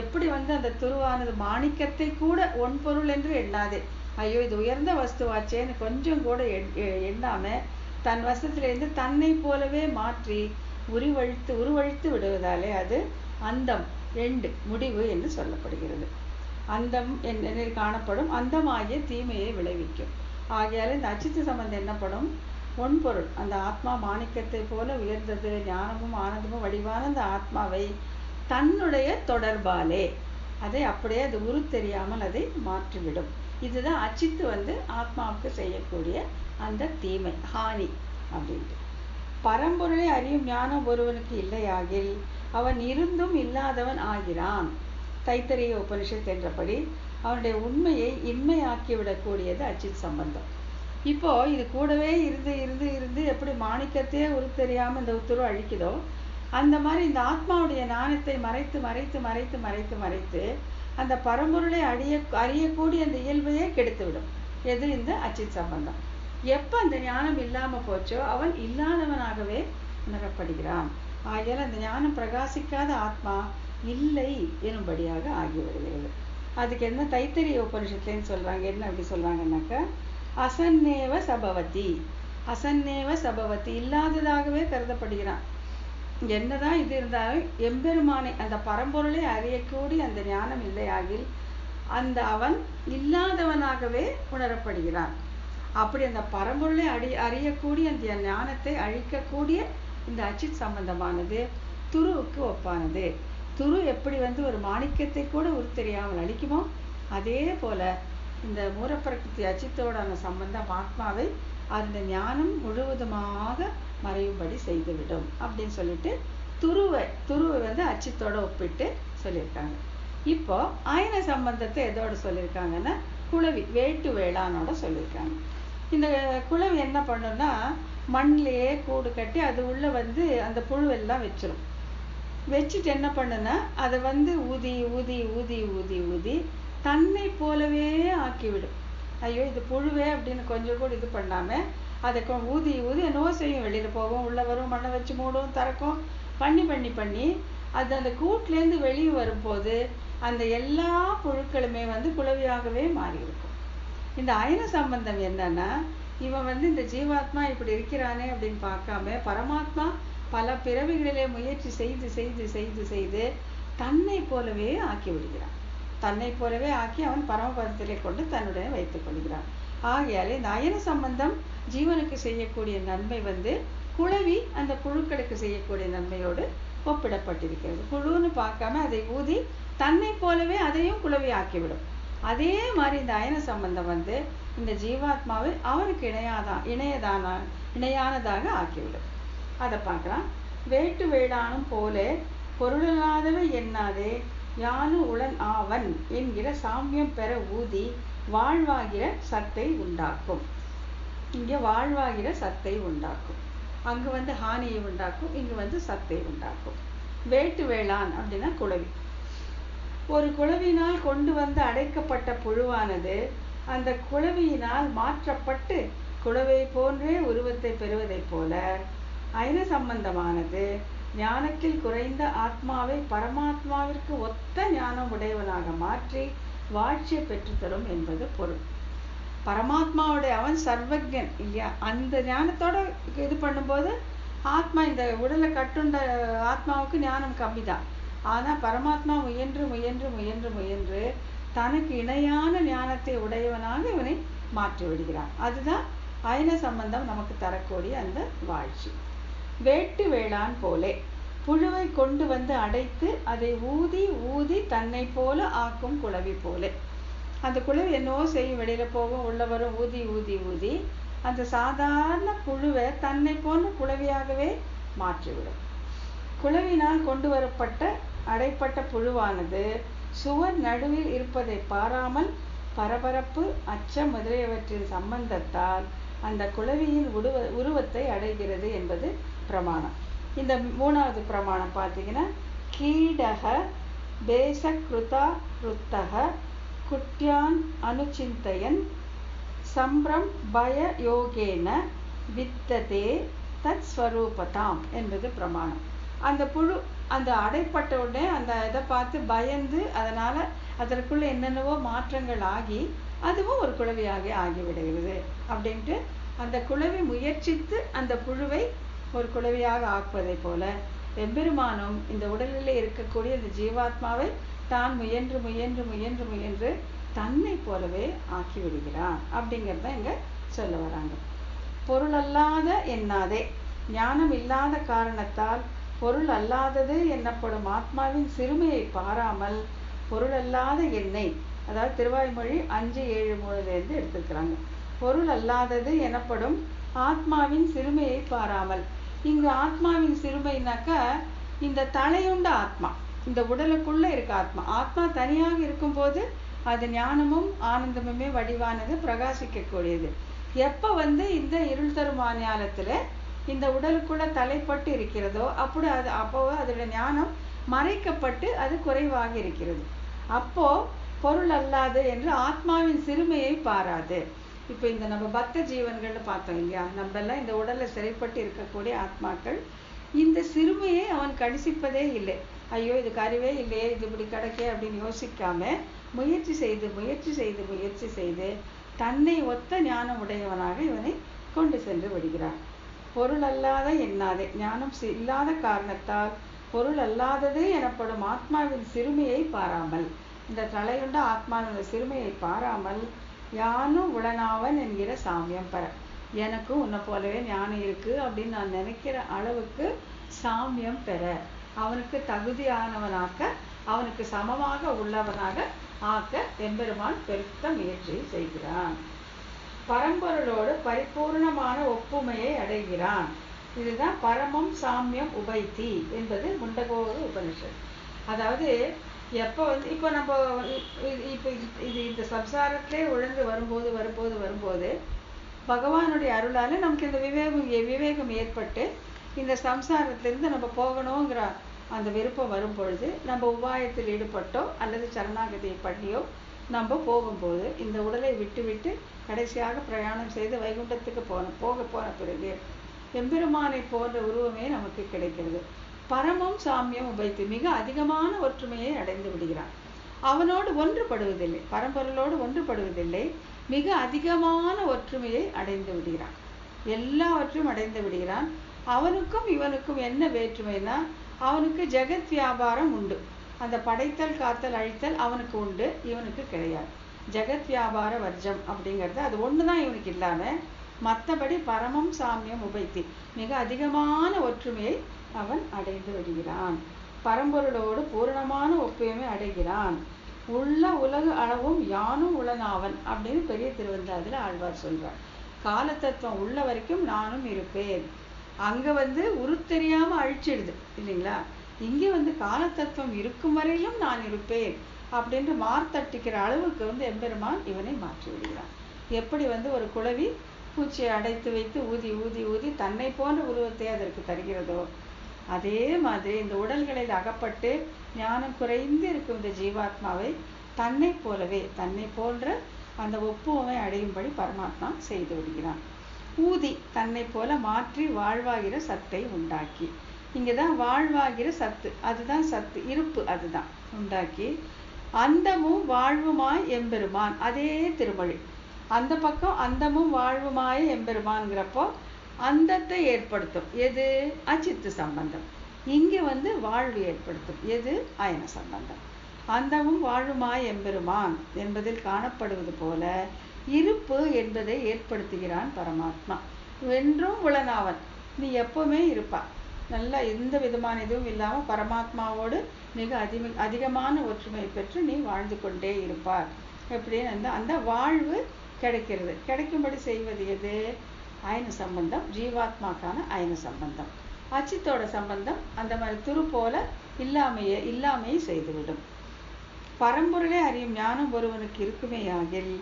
எப்படி அந்த துருவானது மாணிக்கத்தை கூட ஒன்பொருள் என்று எண்ணாதே, ஐயோ இது உயர்ந்த வஸ்துவாச்சேன்னு கொஞ்சம் கூட எண்ணாம தன் வசத்திலிருந்து தன்னை போலவே மாற்றி உருவழித்து விடுவதாலே அது அந்தம் எண்டு முடிவு என்று சொல்லப்படுகிறது. அந்தம் என்ன காணப்படும் அந்தமாகிய தீமையை விளைவிக்கும். ஆகையால இந்த அச்சித்து சம்பந்தம் என்னப்படும், ஒன்பொருள் அந்த ஆத்மா மாணிக்கத்தை போல உயர்ந்தது, ஞானமும் ஆனந்தமும் வடிவான அந்த ஆத்மாவை தன்னுடைய தொடர்பாலே அதை அப்படியே அது உரு தெரியாமல் அதை மாற்றிவிடும். இதுதான் அச்சித்து ஆத்மாவுக்கு செய்யக்கூடிய அந்த தீமை ஹானி அப்படின்ட்டு. பரம்பொருளை அறியும் ஞானம் ஒருவனுக்கு இல்லையாகில் அவன் இருந்தும் இல்லாதவன் ஆகிறான். தைத்தரிய உபனிஷத் என்றபடி அவனுடைய உண்மையை இன்மையாக்கிவிடக்கூடியது அச்சித் சம்பந்தம். இப்போ இது கூடவே இருந்து எப்படி மாணிக்கத்தையே உரு தெரியாம இந்த உத்துரு அழிக்குதோ அந்த மாதிரி இந்த ஆத்மாவுடைய ஞானத்தை மறைத்து அந்த பரம்பொருளை அறியக்கூடிய அந்த இயல்பையே கெடுத்துவிடும். எது இந்த அச்சித் சம்பந்தம். எப்ப அந்த ஞானம் இல்லாம போச்சோ அவன் இல்லாதவனாகவே உணரப்படுகிறான். ஆகையால் அந்த ஞானம் பிரகாசிக்காத ஆத்மா இல்லை எனும்படியாக ஆகிவிடுகிறது. அதுக்கு என்ன தைத்தரிய உபனிஷத்துன்னு சொல்றாங்க. என்ன அப்படி சொல்றாங்கன்னாக்க அசன்னேவ சபவதி இல்லாததாகவே கருதப்படுகிறான். என்னதான் இது இருந்தாலும் எம்பெருமானை அந்த பரம்பொருளை அறியக்கூடிய அந்த ஞானம் இல்லையாகில் அந்த அவன் இல்லாதவனாகவே உணரப்படுகிறான். அப்படி அந்த பரம்பொருளை அறியக்கூடிய அந்த ஞானத்தை அழிக்கக்கூடிய இந்த அச்சித் சம்பந்தமானது துருவுக்கு ஒப்பானது. துரு எப்படி ஒரு மாணிக்கத்தை கூட உருத்தெரியாமல் அழிக்குமோ அதே போல இந்த மூலப்பிரகிருதி அச்சித்தோடான சம்பந்தம் ஆத்மாவை அந்த ஞானம் முழுவதுமாக மறையும்படி செய்துவிடும் அப்படின்னு சொல்லிட்டு துருவை அச்சித்தோட ஒப்பிட்டு சொல்லியிருக்காங்க. இப்போ ஆயன சம்பந்தத்தை எதோட சொல்லியிருக்காங்கன்னா குளவி வேட்டு வேளானோட சொல்லியிருக்காங்க. இந்த குளவி என்ன பண்ணுன்னா மண்ணிலேயே கூடு கட்டி அது உள்ள அந்த புழுவெல்லாம் வச்சுட்டு என்ன பண்ணுன்னா அதை ஊதி ஊதி ஊதி ஊதி ஊதி தன்னை போலவே ஆக்கிவிடும். ஐயோ இது புழுவே அப்படின்னு கொஞ்சம் கூட இது பண்ணாம அதை ஊதி ஊதி என்னவோ செய்யும். வெளியில போகும், உள்ள வரும், மண்ணை வச்சு மூடும், திறக்கும், பண்ணி அது அந்த கூட்டிலேருந்து வெளியே வரும்போது அந்த எல்லா புழுக்களுமே குளவியாகவே மாறி இருக்கும். இந்த அயன சம்பந்தம் என்னன்னா இவன் இந்த ஜீவாத்மா இப்படி இருக்கிறானே அப்படின்னு பார்க்காம பரமாத்மா பல பிறவிகளிலே முயற்சி செய்து தன்னை போலவே ஆக்கி விடுகிறான். தன்னை போலவே ஆக்கி அவன் பரமபதத்திலே கொண்டு தன்னுடைய வைத்துக் கொள்கிறான். ஆகையாலே இந்த அயன சம்பந்தம் ஜீவனுக்கு செய்யக்கூடிய நன்மை குளவி அந்த புழுக்களுக்கு செய்யக்கூடிய நன்மையோடு ஒப்பிடப்பட்டிருக்கிறது. புழுன்னு பார்க்காம அதை ஊதி தன்னை போலவே அதையும் குளவி ஆக்கிவிடும். அதே மாதிரி இந்த அயன சம்பந்தம் இந்த ஜீவாத்மாவை அவனுக்கு இணையானதாக ஆக்கிவிடும். அதை பார்க்கலாம். வேட்டு வேளானும் போல பொருளாதவை எண்ணாதே யானு உளன் ஆவன் என்கிற சாமியம் பெற ஊதி வாழ்வாகிற சத்தை உண்டாக்கும். இங்க வாழ்வாகிற சத்தை உண்டாக்கும். அங்கு ஹானியை உண்டாக்கும், இங்கு சத்தை உண்டாக்கும். வேட்டு வேளான் அப்படின்னா குளவி. ஒரு குளவியினால் கொண்டு வந்து அடைக்கப்பட்ட புழுவானது அந்த குளவியினால் மாற்றப்பட்டு குளவை போன்றே உருவத்தை பெறுவதைப் போல ஐன சம்பந்தமானது ஞானத்தில் குறைந்த ஆத்மாவை பரமாத்மாவிற்கு ஒத்த ஞானம் உடையவனாக மாற்றி வாழ்ச்சியை பெற்றுத்தரும் என்பது பொருள். பரமாத்மாவுடைய அவன் சர்வஜன் இல்லையா, அந்த ஞானத்தோட இது பண்ணும்போது ஆத்மா இந்த உடலை கட்டுண்ட ஆத்மாவுக்கு ஞானம் கம்மி தான். ஆனால் பரமாத்மா முயன்று முயன்று முயன்று முயன்று தனக்கு இணையான ஞானத்தை உடையவனாக இவனை மாற்றி விடுகிறான். அதுதான் ஐன சம்பந்தம் நமக்கு தரக்கூடிய அந்த வாழ்ச்சி. வேட்டு வேளான் போலே புழுவை கொண்டு வந்து அடைத்து அதை ஊதி ஊதி தன்னை போல ஆக்கும் குளவி போலே. அந்த குளவி என்னவோ செய்யும், வெளியில போகும் உள்ள வரும், ஊதி ஊதி ஊதி அந்த சாதாரண புழுவை தன்னை போன்ற குளவியாகவே மாற்றிவிடும். குளவினால் கொண்டு வரப்பட்ட அடைப்பட்ட புழுவானது சுவர் நடுவில் இருப்பதை பாராமல் பரபரப்பு அச்சம் முதலியவற்றின் சம்பந்தத்தால் அந்த குளவியின் உருவத்தை அடைகிறது என்பது பிரமாணம். இந்த மூணாவது பிரமாணம் பார்த்தீங்கன்னா, கீடக பேசக்ருதா ருத்தக குட்யான் அனுச்சிந்தயன் சம்பிரம் பய யோகேன வித்ததே தத் ஸ்வரூபதாம் என்பது பிரமாணம். அந்த புழு அந்த அடைப்பட்ட உடனே அந்த இதை பார்த்து பயந்து அதனால அதற்குள்ள என்னென்னவோ மாற்றங்கள் ஆகி அதுவும் ஒரு குளவியாக ஆகிவிடுகிறது அப்படின்ட்டு அந்த குளவி முயற்சித்து அந்த புழுவை ஒரு குளவியாக ஆக்குவதை போல எம்பெருமானும் இந்த உடலிலே இருக்கக்கூடிய இந்த ஜீவாத்மாவை தான் முயன்று முயன்று முயன்று முயன்று தன்னை போலவே ஆக்கி விடுகிறான் அப்படிங்கிறத இங்க சொல்ல வராங்க. பொருள் அல்லாத எண்ணாதே ஞானம் இல்லாத காரணத்தால் பொருள் அல்லாதது என்னப்படும் ஆத்மாவின் சிறுமையை பாராமல் பொருள் அல்லாத எண்ணெய், அதாவது திருவாய்மொழி 5:7-3 எடுத்துக்கிறாங்க. பொருள் அல்லாதது எனப்படும் ஆத்மாவின் சிறுமையை பாராமல். இங்கு ஆத்மாவின் சிறுமைனாக்கா இந்த தலையுண்ட ஆத்மா, இந்த உடலுக்குள்ள இருக்க ஆத்மா. ஆத்மா தனியாக இருக்கும்போது அது ஞானமும் ஆனந்தமுமே வடிவானது, பிரகாசிக்கக்கூடியது. எப்போ இந்த இருள் தரும் ஞானத்துல இந்த உடலுக்குள்ள தலைப்பட்டு இருக்கிறதோ அப்போ அதோட ஞானம் மறைக்கப்பட்டு அது குறைவாக இருக்கிறது. அப்போ பொருள் அல்லாது என்று ஆத்மாவின் சிறுமையை பாராது. இப்போ இந்த நம்ம பக்த ஜீவன்கள்னு பார்த்தோம் இல்லையா, நம்மெல்லாம் இந்த உடல்ல சிறைப்பட்டு இருக்கக்கூடிய ஆத்மாக்கள் இந்த சிறுமையை அவன் கணிசிப்பதே இல்லை. ஐயோ இது கருவே இல்லையே, இது இப்படி கிடைக்கே அப்படின்னு யோசிக்காம முயற்சி செய்து முயற்சி செய்து முயற்சி செய்து தன்னை ஒத்த ஞானம் உடையவனாக இவனை கொண்டு சென்று விடுகிறான். பொருள் அல்லாத எண்ணாதே ஞானம் இல்லாத காரணத்தால் பொருள் அல்லாதது எனப்படும் ஆத்மாவின் சிறுமையை பாராமல், இந்த தலையுண்ட ஆத்மாவின் சிறுமையை பாராமல் யானும் உளனாவன் என்கிற சாமியம் பெற, எனக்கும் உன்னை போலவே ஞானம் இருக்கு அப்படின்னு நான் நினைக்கிற அளவுக்கு சாமியம் பெற, அவனுக்கு தகுதியானவனாக்க அவனுக்கு சமமாக உள்ளவனாக ஆக்க எம்பெருமான் பெருத்த முயற்சி செய்கிறான். பரம்பொருளோடு பரிபூர்ணமான ஒப்புமையை அடைகிறான். இதுதான் பரமம் சாமியம் உபைத்தி என்பது முண்டகோப உபனிஷத். அதாவது எப்போ இப்போ நம்ம இப்போ இது இந்த சம்சாரத்திலே உழந்து வரும்போது வரும்போது வரும்போது பகவானுடைய அருளால நமக்கு இந்த விவேகம் ஏற்பட்டு இந்த சம்சாரத்திலிருந்து நம்ம போகணுங்கிற அந்த விருப்பம் வரும் பொழுது நம்ம உபாயத்தில் ஈடுபட்டோ அல்லது சரணாகதியை பண்ணியோ நம்ம போகும்போது இந்த உடலை விட்டு விட்டு கடைசியாக பிரயாணம் செய்து வைகுண்டத்துக்கு போன பிறகு எம்பெருமானை போன்ற உருவமே நமக்கு கிடைக்கிறது. பரமம் சாமியம் உபைத்து மிக அதிகமான ஒற்றுமையை அடைந்து விடுகிறான். அவனோடு ஒன்றுபடுவதில்லை, பரம்பொருளோடு ஒன்றுபடுவதில்லை, மிக அதிகமான ஒற்றுமையை அடைந்து விடுகிறான். எல்லாவற்றையும் அடைந்து விடுகிறான். அவனுக்கும் இவனுக்கும் என்ன வேற்றுமைனா, அவனுக்கு ஜெகத் வியாபாரம் உண்டு. அந்த படைத்தல் காத்தல் அழித்தல் அவனுக்கு உண்டு, இவனுக்கு கிடையாது. ஜெகத் வியாபார வர்ஜம் அப்படிங்கிறது அது ஒண்ணுதான் இவனுக்கு இல்லாம, மற்றபடி பரமம் சாமியம் உபைத்தி மிக அதிகமான ஒற்றுமையை அவன் அடைந்து விடுகிறான். பரம்பொருளோடு பூரணமான ஒப்புமை அடைகிறான். உள்ள உலகு அளவும் யானும் உளனாவன் அப்படின்னு பெரிய திருவந்தாதில ஆழ்வார் சொல்றார். கால தத்துவம் உள்ள வரைக்கும் நானும் இருப்பேன். அங்க உருத்தெரியாம அழிச்சிடுது இல்லைங்களா, இங்கே கால தத்துவம் இருக்கும் வரையிலும் நான் இருப்பேன் அப்படின்ற மார்த்தட்டிக்கிற அளவுக்கு எம்பெருமான் இவனை மாற்றி விடுகிறான். எப்படி ஒரு குளவி பூச்சியை அடைத்து வைத்து ஊதி ஊதி ஊதி தன்னை போன்ற உருவத்தை அதற்கு தருகிறதோ, அதே மாதிரி இந்த உடல்களில் அகப்பட்டு ஞானம் குறைந்து இருக்கும் இந்த ஜீவாத்மாவை தன்னை போலவே, தன்னை போன்ற அந்த ஒப்புவமை அடையும்படி பரமாத்மா செய்து விடுகிறான். ஊதி தன்னை போல மாற்றி வாழ்வாகிற சத்தை உண்டாக்கி, இங்கதான் வாழ்வாகிற சத்து, அதுதான் சத்து இருப்பு, அதுதான் உண்டாக்கி அந்தமும் வாழ்வுமாய் எம்பெருமான். அதே திருமொழி, அந்த பக்கம் அந்தமும் வாழ்வுமாய் எம்பெருமான்ங்கிறப்போ அந்தத்தை ஏற்படுத்தும் எது? அச்சித்து சம்பந்தம். இங்க வாழ்வு ஏற்படுத்தும் எது? அயன சம்பந்தம். அந்தமும் வாழ்வுமாய் எம்பெருமான் என்பதில் காணப்படுவது போல இருப்பு என்பதை ஏற்படுத்துகிறான் பரமாத்மா. என்றும் உளனாவன், நீ எப்பவுமே இருப்பா, நல்லா எந்த விதமான இதுவும் இல்லாமல் பரமாத்மாவோடு மிக அதிகமான ஒற்றுமை பெற்று நீ வாழ்ந்து கொண்டே இருப்பார். எப்படின்னு அந்த வாழ்வு கிடைக்கிறது. கிடைக்கும்படி செய்வது எது? அயன சம்பந்தம், ஜீவாத்மாக்கான அயன சம்பந்தம். அச்சித்தோட சம்பந்தம் அந்த மாதிரி துரு போல இல்லாமையை செய்துவிடும். பரம்பொருளே அறியும் ஞானம் ஒருவனுக்கு இருக்குமேயாகில்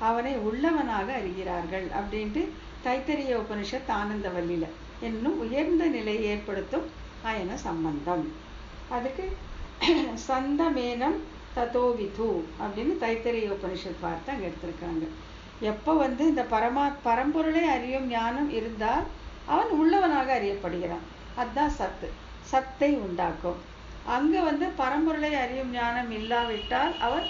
அவனை உள்ளவனாக அறிகிறார்கள் அப்படின்ட்டு தைத்தரிய உபனிஷத் ஆனந்தவல்லியில என்னும் உயர்ந்த நிலையை ஏற்படுத்தும் அயன சம்பந்தம். அதுக்கு சந்தமேனம் ததோவிது அப்படின்னு தைத்தரிய உபனிஷத் வார்த்தை அங்கே எடுத்திருக்காங்க. எப்போ இந்த பரம்பொருளை அறியும் ஞானம் இருந்தால் அவன் உள்ளவனாக அறியப்படுகிறான். அதுதான் சத்து, சத்தை உண்டாக்கும். அங்கே பரம்பொருளை அறியும் ஞானம் இல்லாவிட்டால் அவர்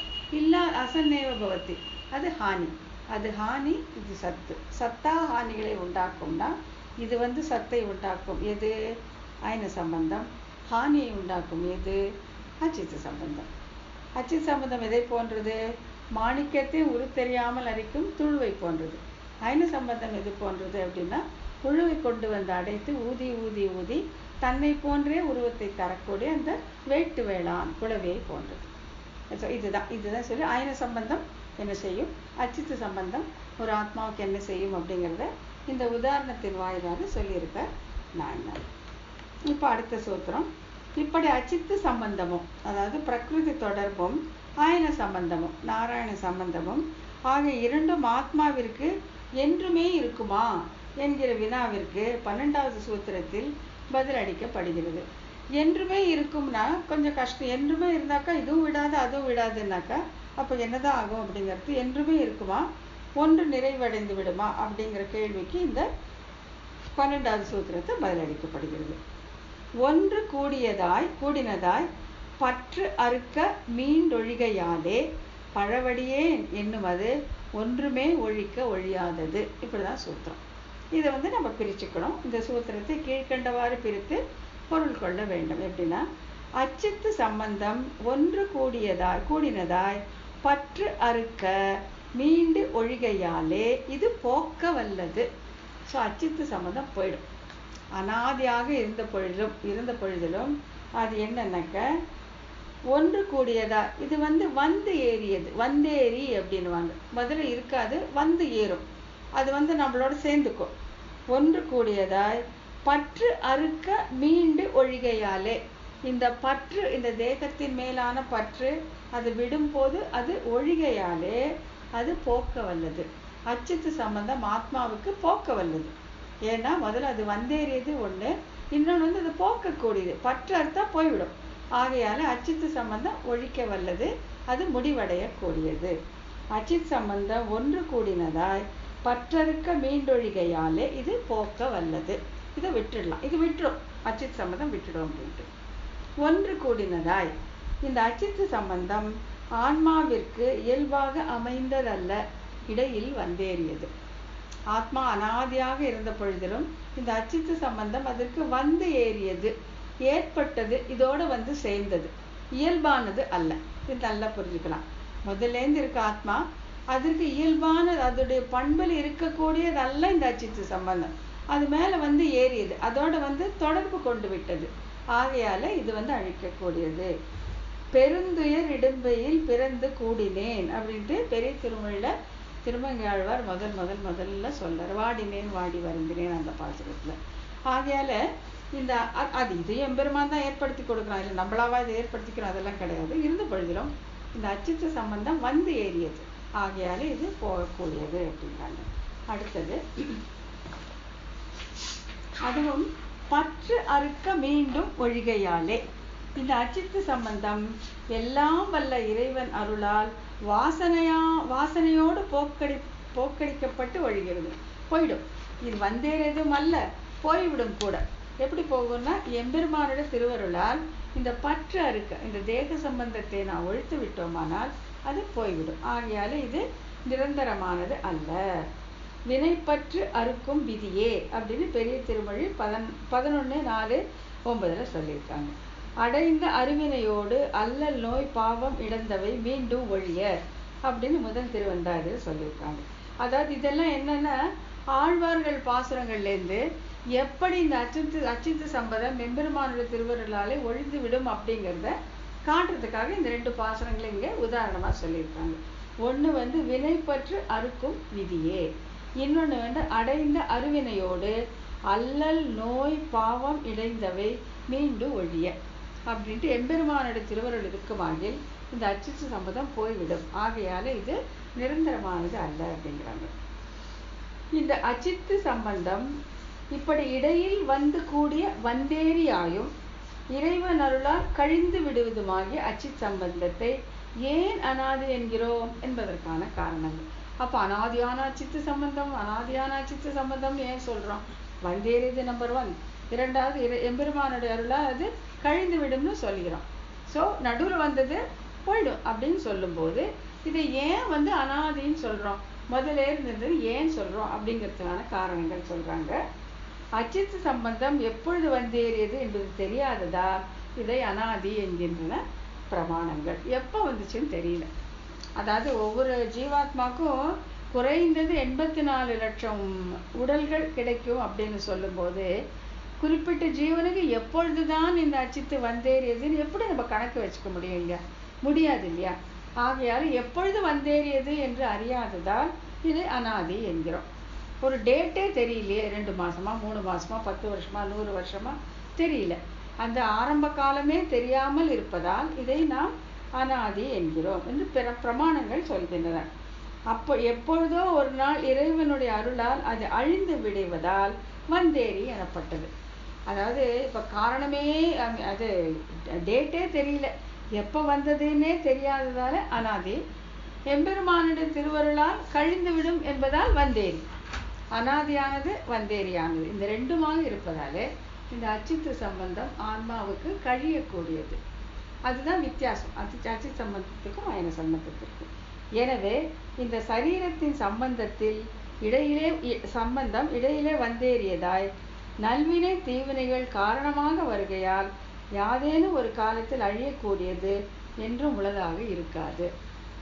அசன்னேவ பவதி, அது ஹானி. அது ஹானி, இது சத்து. சத்தா ஹானிகளை உண்டாக்கும்னா இது சத்தை உண்டாக்கும் எது? அயன சம்பந்தம். ஹானியை உண்டாக்கும் எது? அச்சித்து சம்பந்தம். அச்சித் சம்பந்தம் எதை போன்றது? மாணிக்கத்தை உரு தெரியாமல் அரிக்கும் துழுவை போன்றது. அயன சம்பந்தம் எது போன்றது அப்படின்னா புழுவை கொண்டு அடைத்து ஊதி ஊதி ஊதி தன்னை போன்றே உருவத்தை தரக்கூடிய அந்த வேட்டு வேளாண் குளவையை போன்றது. இதுதான் சொல்லி அயன சம்பந்தம் என்ன செய்யும், அச்சித்து சம்பந்தம் ஒரு ஆத்மாவுக்கு என்ன செய்யும் அப்படிங்கிறத இந்த உதாரணத்தின் வாயிலாக சொல்லியிருக்க நான். இப்போ அடுத்த சூத்திரம். இப்படி அச்சித்து சம்பந்தமும், அதாவது பிரகிருதி தொடர்பும் ஆயன சம்பந்தமும் நாராயண சம்பந்தமும் ஆகிய இரண்டும் ஆத்மாவிற்கு என்றுமே இருக்குமா என்கிற வினாவிற்கு 12வது சூத்திரத்தில் பதிலளிக்கப்படுகிறது. என்றுமே இருக்கும்னா கொஞ்சம் கஷ்டம். என்றுமே இருந்தாக்கா இதுவும் விடாது அதுவும் விடாதுன்னாக்கா அப்போ என்னதான் ஆகும் அப்படிங்கிறது. என்றுமே இருக்குமா, ஒன்று நிறைவடைந்து விடுமா அப்படிங்கிற கேள்விக்கு இந்த 12வது சூத்திரத்தை பதிலளிக்கப்படுகிறது. ஒன்று கூடினதாய் பற்று அறுக்க மீண்டொழிகையாலே பழவடியேன் என்னுவது ஒன்றுமே ஒழிக்க ஒழியாதது. இப்படிதான் சூத்திரம். இதை நம்ம பிரிச்சுக்கணும். இந்த சூத்திரத்தை கீழ்கண்டவாறு பிரித்து பொருள் கொள்ள வேண்டும். எப்படின்னா, அச்சித்து சம்பந்தம் ஒன்று கூடினதாய் பற்று அறுக்க மீண்டு ஒழிகையாலே இது போக்க வல்லது. ஸோ அச்சித்து சம்பந்தம் போயிடும். அனாதியாக இருந்த பொழுதிலும் அது என்னன்னாக்க ஒன்று கூடியதா, இது வந்து ஏறியது, வந்தேறி அப்படின்னுவாங்க. முதல்ல இருக்காது, ஏறும். அது நம்மளோட சேர்ந்துக்கும். ஒன்று கூடியதாய் பற்று அறுக்க மீண்டு ஒழிகையாலே, இந்த பற்று, இந்த தேகத்தின் மேலான பற்று அது விடும்போது அது ஒழிகையாலே அது போக்க வல்லது. அச்சித்து சம்பந்தம் ஆத்மாவுக்கு போக்க வல்லது. ஏன்னா முதல்ல அது வந்தேறியது ஒண்ணு, இன்னொன்று அது போக்கக்கூடியது. பற்று அறுத்தா போய்விடும். ஆகையால அச்சித்து சம்பந்தம் ஒழிக்க வல்லது, அது முடிவடையக்கூடியது. அச்சித் சம்பந்தம் ஒன்று கூடினதாய் பற்றறுக்க மீண்டொழிகையாலே இது போக்க வல்லது. இதை விட்டுடலாம், இது விட்டுரும், அச்சித் சம்பந்தம் விட்டுடும் அப்படின்ட்டு. ஒன்று கூடினதாய், இந்த அச்சித்து சம்பந்தம் ஆன்மாவிற்கு இயல்பாக அமைந்ததல்ல, இடையில் வந்தேறியது. ஆத்மா அனாதியாக இருந்த பொழுதிலும் இந்த அச்சித்து சம்பந்தம் அதற்கு ஏறியது, ஏற்பட்டது, இதோட சேர்ந்தது, இயல்பானது அல்ல. இது நல்லா புரிஞ்சுக்கலாம். முதல்லேருந்து இருக்க ஆத்மா அதற்கு இயல்பான அதோடைய பண்பில் இருக்கக்கூடியதல்ல இந்த அச்சித்து சம்பந்தம். அது மேல ஏறியது, அதோட தொடர்பு கொண்டு விட்டது. ஆகையால இது அழிக்கக்கூடியது. பெருந்துயர் இடும்பையில் பிறந்து கூடினேன் அப்படின்ட்டு பெரிய திருமொழியில திருமங்கையாழ்வார் முதல்ல சொல்றார். வாடினேன் வாடி வருந்தினேன் அந்த பாசுரத்துல. ஆகையால இந்த இது எம்பெருமான் தான் ஏற்படுத்தி கொடுக்குறான், இல்லை நம்மளாவா இதை ஏற்படுத்திக்கிறோம், அதெல்லாம் கிடையாது. இருந்த பொழுதிலும் இந்த அச்சித்து சம்பந்தம் ஏறியது, ஆகையால இது போகக்கூடியது அப்படின்றாங்க. அடுத்தது, அதுவும் பற்று அறுக்க மீண்டும் ஒழிகையாலே. இந்த அச்சித்து சம்பந்தம் எல்லாம் வல்ல இறைவன் அருளால் வாசனையோடு போக்கடிக்கப்பட்டு ஒழிகிறது, போயிடும். இது வந்தேறதும் அல்ல, போய்விடும் கூட. எப்படி போகும்னா, எம்பெருமானோட திருவருளால் இந்த பற்று அறுக்க, இந்த தேக சம்பந்தத்தை நான் ஒழித்து விட்டோமானால் அது போய்விடும். ஆகையால இது நிரந்தரமானது அல்ல. வினைப்பற்று அறுக்கும் விதியே அப்படின்னு பெரிய திருமொழி 11:4-9 சொல்லியிருக்காங்க. அடைந்த அருவினையோடு அல்லல் நோய் பாவம் இடந்தவை மீண்டும் ஒழிய அப்படின்னு முதல் திருவந்தாதியில் சொல்லியிருக்காங்க. அதாவது இதெல்லாம் என்னன்னா, ஆழ்வார்கள் பாசுரங்கள்லேருந்து எப்படி இந்த அச்சித்து சம்பதம் எம்பெருமானுடைய திருவருளாலே ஒழிந்து விடும் அப்படிங்கிறத காட்டுறதுக்காக இந்த 2 பாசுரங்களை இங்கே உதாரணமாக சொல்லியிருக்காங்க. ஒன்று வினைப்பற்று அறுக்கும் விதியே, இன்னொன்று அடைந்த அருவினையோடு அல்லல் நோய் பாவம் இடைந்தவை மீண்டும் ஒழிய அப்படின்ட்டு எம்பெருமானுடைய திருவருள் இருக்குமாகில் இந்த அச்சித்து சம்பதம் போய்விடும். ஆகையால இது நிரந்தரமானது அல்ல அப்படிங்கிறாங்க. இந்த அச்சித்து சம்பந்தம் இப்படி இடையில் வந்து கூடிய வந்தேரியாயும் இறைவன் அருளால் கழிந்து விடுவதுமாகிய அச்சித் சம்பந்தத்தை ஏன் அனாதி என்கிறோம் என்பதற்கான காரணங்கள். அப்போ அனாதியான அச்சித்து சம்பந்தம் ஏன் சொல்றோம்? வந்தேறியது நம்பர் 1. இரண்டாவது எம்பெருமானுடைய அருளால் அது கழிந்து விடும்னு சொல்கிறோம். ஸோ நடுவில் வந்தது போயிடும் அப்படின்னு சொல்லும்போது இதை ஏன் அனாதின்னு சொல்றோம், முதல்ல இருந்தது ஏன் சொல்றோம் அப்படிங்கிறதுக்கான காரணங்கள் சொல்றாங்க. அச்சித்து சம்பந்தம் எப்பொழுது வந்தேறியது என்பது தெரியாததா இதை அனாதி என்கின்றன பிரமாணங்கள். எப்போ வந்துச்சுன்னு தெரியல. அதாவது ஒவ்வொரு ஜீவாத்மாக்கும் குறைந்தது 84 லட்சம் உடல்கள் கிடைக்கும் அப்படின்னு சொல்லும்போது குறிப்பிட்ட ஜீவனுக்கு எப்பொழுதுதான் இந்த அச்சித்து வந்தேறியதுன்னு எப்படி நம்ம கணக்கு வச்சுக்க முடியும்? இல்லையா, முடியாது இல்லையா. ஆகையால் எப்பொழுது வந்தேறியது என்று அறியாததால் இது அனாதி என்கிறோம். ஒரு டேட்டே தெரியலையே, 2 மாசமா 3 மாசமா 10 வருஷமா 100 வருஷமா தெரியல. அந்த ஆரம்ப காலமே தெரியாமல் இருப்பதால் இதை நாம் அனாதி என்கிறோம் என்று பிரமாணங்கள் சொல்கின்றன. அப்போ எப்பொழுதோ ஒரு நாள் இறைவனுடைய அருளால் அது அழிந்து விடுவதால் வந்தேறி எனப்பட்டது. அதாவது இப்போ காரணமே அது டேட்டே தெரியல, எப்போ வந்ததுன்னே தெரியாததால அனாதி. எம்பெருமானுடைய திருவருளால் கழிந்து விடும் என்பதால் வந்தேறி. அனாதியானது வந்தேரியானது இந்த 2மாக இருப்பதாலே இந்த அச்சித்து சம்பந்தம் ஆன்மாவுக்கு கழியக்கூடியது. அதுதான் வித்தியாசம் அச்சித் சம்பந்தத்துக்கும் அயன சம்பந்தத்திற்கும். எனவே இந்த சரீரத்தின் சம்பந்தம் இடையிலே வந்தேறியதாய் நல்வினை தீவினைகள் காரணமாக வருகையால் யாதேனும் ஒரு காலத்தில் அழியக்கூடியது என்றும் உள்ளதாக இருக்காது.